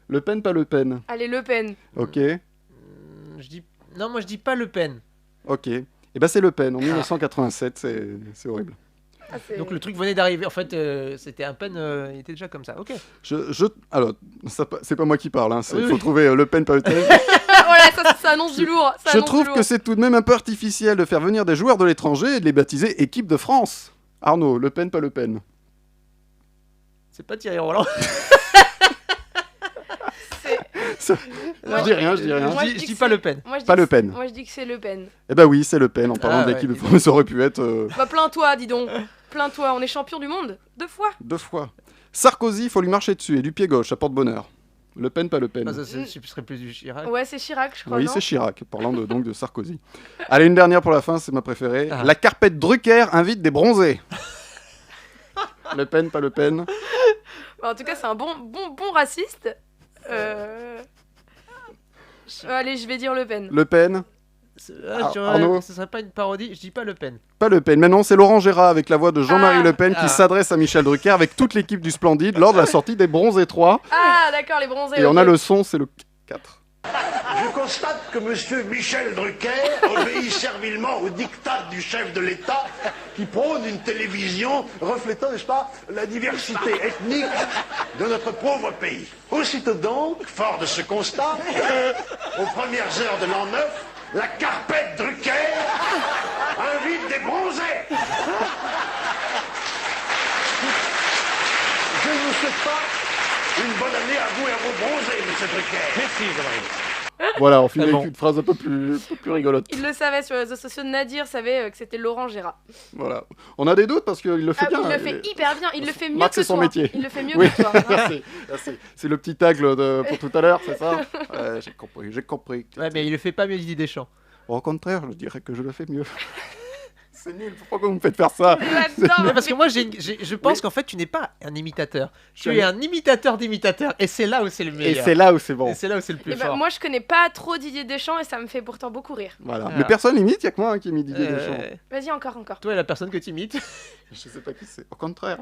Le Pen, pas Le Pen. Allez, Le Pen. Ok, Moi je dis pas Le Pen. ok. Et ben c'est Le Pen, en 1987, c'est horrible. Ah, c'est- Donc le truc venait d'arriver. En fait, c'était un Pen, il était déjà comme ça. Ok. Alors, c'est pas moi qui parle, il Oui, faut oui. trouver Le Pen, pas Le Pen. Voilà, ça annonce du lourd. ça Je annonce du trouve lourd. que c'est tout de même un peu artificiel de faire venir des joueurs de l'étranger et de les baptiser équipe de France. Arnaud, Le Pen, pas Le Pen. C'est pas Thierry Roland. Je dis rien. Moi, Je dis dis que pas c'est- Le Pen. Moi, je dis Pas que Le c'est- Pen. Moi, je dis que c'est Le Pen. Eh ben oui, c'est Le Pen, en parlant Ah ouais, d'équipe de dis donc. France, ça aurait pu être Bah, plains-toi, dis donc. Plains-toi, on est champion du monde. 2 fois. 2 fois. Sarkozy, il faut lui marcher dessus, et du pied gauche, à porte-bonheur. Le Pen, pas Le Pen. Ah, ça serait plus du Chirac. Ouais, c'est Chirac, je crois. Oui, non c'est Chirac, parlant donc de Sarkozy. Allez, une dernière pour la fin, c'est ma préférée. Ah. La carpette Drucker invite des bronzés. Le Pen, pas Le Pen. Bah, en tout cas, c'est un bon raciste. Allez, je vais dire Le Pen. Le Pen, Arnaud. Ce serait pas une parodie. Je dis pas Le Pen. pas Le Pen. Maintenant, c'est Laurent Gérard avec la voix de Jean-Marie Le Pen qui Ah. s'adresse à Michel Drucker avec toute l'équipe du Splendide lors de la sortie des Bronzés 3. Ah, d'accord, les bronzés. Et on ok. a le son, c'est le 4. Je constate que monsieur Michel Drucker obéit servilement au diktat du chef de l'État qui prône une télévision reflétant, n'est-ce pas, la diversité ethnique de notre pauvre pays. Aussitôt donc, fort de ce constat, aux premières heures de l'an 9, la carpette Drucker invite des bronzés. Je ne vous souhaite pas une bonne année à vous et à vos bronzés, monsieur Drucker. Merci, Jean-Marie. Voilà, on finit C'est avec bon. une phrase un peu plus rigolote. Il le savait sur les réseaux sociaux. Nadir savait que c'était Laurent Gérard. Voilà. On a des doutes parce qu'il le fait Ah, bien. il le fait hyper bien. Il le fait mieux Marc, que c'est son toi. métier. Il le fait mieux Oui. que toi. C'est le petit tacle pour tout à l'heure, c'est ça? J'ai compris. Ouais, mais il le fait pas mieux Didier Deschamps. Au contraire, je dirais que je le fais mieux. C'est nul, pourquoi vous me faites faire ça? Mais parce que moi, je pense qu'en fait, tu n'es pas un imitateur. Tu es un imitateur d'imitateurs. Et c'est là où c'est le meilleur. Et c'est là où c'est bon. Et c'est là où c'est le plus fort. Moi, je connais pas trop Didier Deschamps et ça me fait pourtant beaucoup rire. Voilà. Mais personne l'imite, il y a que moi qui imite Didier Deschamps. Vas-y, encore. Toi et la personne que tu imites. Je sais pas qui c'est. Au contraire.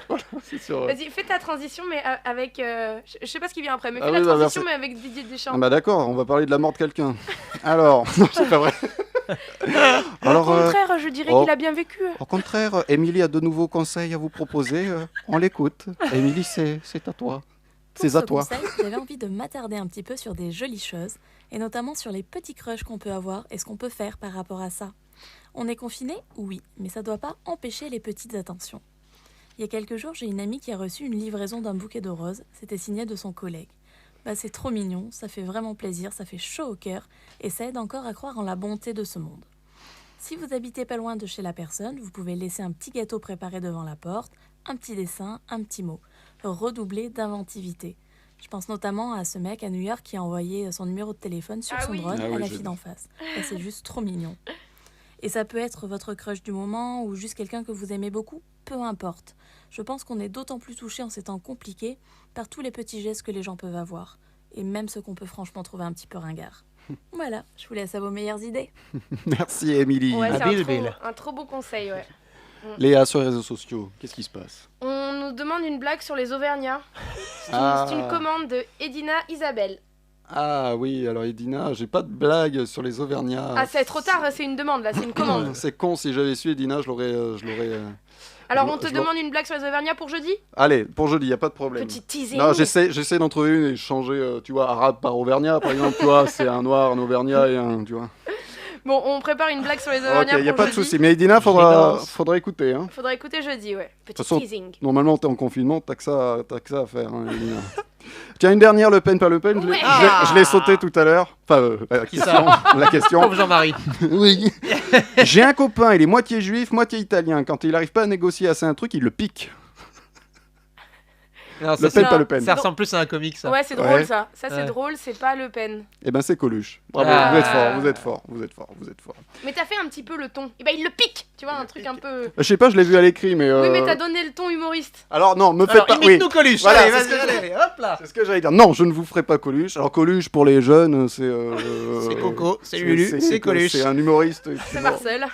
Voilà, c'est sûr. Vas-y, fais ta transition, mais avec. Je sais pas ce qui vient après, mais Ah fais oui, la bah, transition, merci. mais avec Didier Deschamps. Ah bah d'accord, on va parler de la mort de quelqu'un. Alors, non, c'est pas vrai. Alors, au contraire, je dirais qu'il a bien vécu. Au contraire, Émilie a de nouveaux conseils à vous proposer. On l'écoute. Émilie, c'est à toi. C'est à toi. Pour ce conseil, j'avais envie de m'attarder un petit peu sur des jolies choses, et notamment sur les petits crushs qu'on peut avoir et ce qu'on peut faire par rapport à ça. On est confiné? Oui, mais ça ne doit pas empêcher les petites attentions. Il y a quelques jours, j'ai une amie qui a reçu une livraison d'un bouquet de roses. C'était signé de son collègue. C'est trop mignon, ça fait vraiment plaisir, ça fait chaud au cœur et ça aide encore à croire en la bonté de ce monde. Si vous habitez pas loin de chez la personne, vous pouvez laisser un petit gâteau préparé devant la porte, un petit dessin, un petit mot. Redoubler d'inventivité. Je pense notamment à ce mec à New York qui a envoyé son numéro de téléphone sur son drone à la fille d'en face. Et c'est juste trop mignon. Et ça peut être votre crush du moment ou juste quelqu'un que vous aimez beaucoup, peu importe. Je pense qu'on est d'autant plus touché en ces temps compliqués par tous les petits gestes que les gens peuvent avoir. Et même ceux qu'on peut franchement trouver un petit peu ringards. Voilà, je vous laisse à vos meilleures idées. Merci Émilie. Ouais, c'est un trop beau conseil, ouais. Léa, sur les réseaux sociaux, qu'est-ce qui se passe? On nous demande une blague sur les Auvergnats. C'est une commande de Edina Isabelle. Ah oui, alors Edina, j'ai pas de blague sur les Auvergnats. Ah, c'est trop tard, c'est une demande là, c'est une commande. C'est con, si j'avais su Edina, je l'aurais. Alors on te demande une blague sur les Auvergnats pour jeudi? Allez, pour jeudi, y a pas de problème. Petit teasing. Non, j'essaie d'en trouver une et changer, tu vois, arabe par Auvergnat, par exemple, tu vois, c'est un noir, un Auvergnat et un, tu vois. Bon, on prépare une blague sur les Auvergnats. Ok, y a pour pas de jeudi. souci, mais Edina, faudra écouter, hein. Faudra écouter jeudi, ouais. De toute Petit façon, teasing. normalement, t'es en confinement, t'as que ça à faire, hein, Edina. Tiens, une dernière, Le Pen, pas Le Pen. Je l'ai sauté tout à l'heure. Enfin, la question. Pauvre Jean-Marie. Oui. J'ai un copain, il est moitié juif, moitié italien. Quand il n'arrive pas à négocier assez un truc, il le pique. Non, Le Pen, pas Le Pen. Ça ressemble plus à un comique, ça. Ouais, c'est drôle, ça. Ça, c'est drôle, c'est pas Le Pen. Eh ben, c'est Coluche. Bravo, vous êtes fort. Mais t'as fait un petit peu le ton. Et ben, il le pique. Tu vois, un truc un peu. Je sais pas, je l'ai vu à l'écrit, mais. Oui, mais t'as donné le ton humoriste. Alors, non, me faites pas. Imite-nous Coluche. Voilà, allez, vas-y, hop là. C'est ce que j'allais dire. Non, je ne vous ferai pas Coluche. Alors, Coluche, pour les jeunes, c'est. C'est Coco, c'est Lulu, c'est Coluche. C'est un humoriste. C'est Marcel.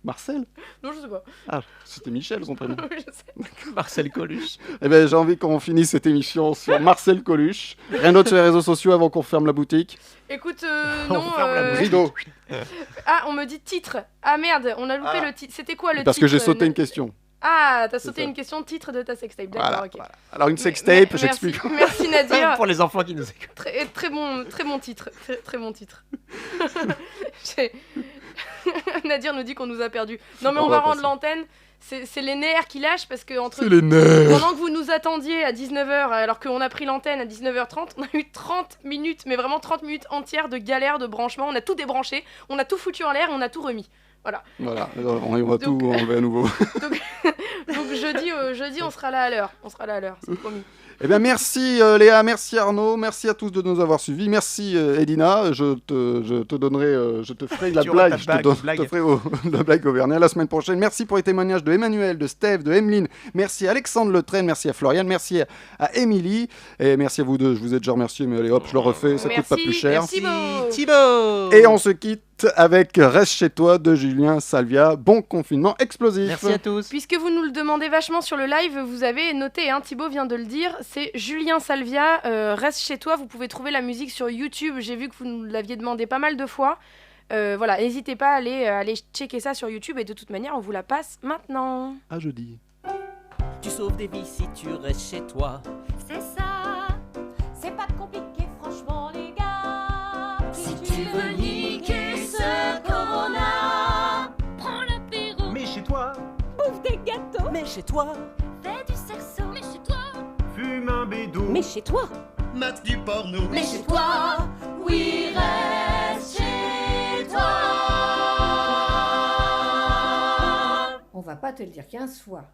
Marcel? Non, je sais pas. Ah, c'était Michel, son prénom. Je sais. Marcel Coluche. Eh ben, j'ai envie qu'on finisse cette émission sur Marcel Coluche. Rien d'autre sur les réseaux sociaux avant qu'on ferme la boutique? Écoute, non. Rideau. Ah, on me dit titre. Ah merde, on a loupé le titre. C'était quoi le titre? Parce que j'ai sauté une question. Ah, t'as sauté une question, titre de ta sextape. D'accord, ok. Voilà. Alors, une sextape, j'explique. Merci Nadir. Pour les enfants qui nous écoutent. Très bon titre. Très bon titre. Nadir nous dit qu'on nous a perdus. Non, mais on va rendre l'antenne. C'est les nerfs qui lâchent parce que C'est les nerfs. pendant que vous nous attendiez à 19h, alors qu'on a pris l'antenne à 19h30, on a eu 30 minutes, mais vraiment 30 minutes entières de galère, de branchement. On a tout débranché, on a tout foutu en l'air et on a tout remis. Voilà. On va tout enlever à nouveau. Donc jeudi, on sera là à l'heure. C'est promis. Eh bien, merci Léa, merci Arnaud, merci à tous de nous avoir suivis. Merci Edina, je te ferai la blague. Je te ferai la blague auvergnat la semaine prochaine. Merci pour les témoignages de Emmanuel, de Steph, de Emeline. Merci à Alexandre Letraine, merci à Floriane, merci à Émilie. Et merci à vous deux, je vous ai déjà remercié, mais allez hop, je le refais, ça coûte pas plus cher. Merci Thibaut. Et on se quitte avec Reste chez toi de Julien Salvia. Bon confinement explosif. Merci à tous. Puisque vous nous le demandez vachement sur le live, vous avez noté, hein, Thibaut vient de le dire, c'est Julien Salvia, Reste chez toi. Vous pouvez trouver la musique sur YouTube. J'ai vu que vous nous l'aviez demandé pas mal de fois. Voilà, n'hésitez pas à aller checker ça sur YouTube et de toute manière, on vous la passe maintenant. À jeudi. Tu sauves des vies si tu restes chez toi. C'est ça, c'est pas compliqué franchement les gars. Si tu veux niquer ce corona, prends l'apéro. Mais chez toi, Bouffe des gâteaux. Mais chez toi, Fais du cerceau. Mais chez toi. fume un bédo. Mais chez toi. Mate du porno. Mais chez toi. Oui, reste chez toi. On va pas te le dire 15 fois.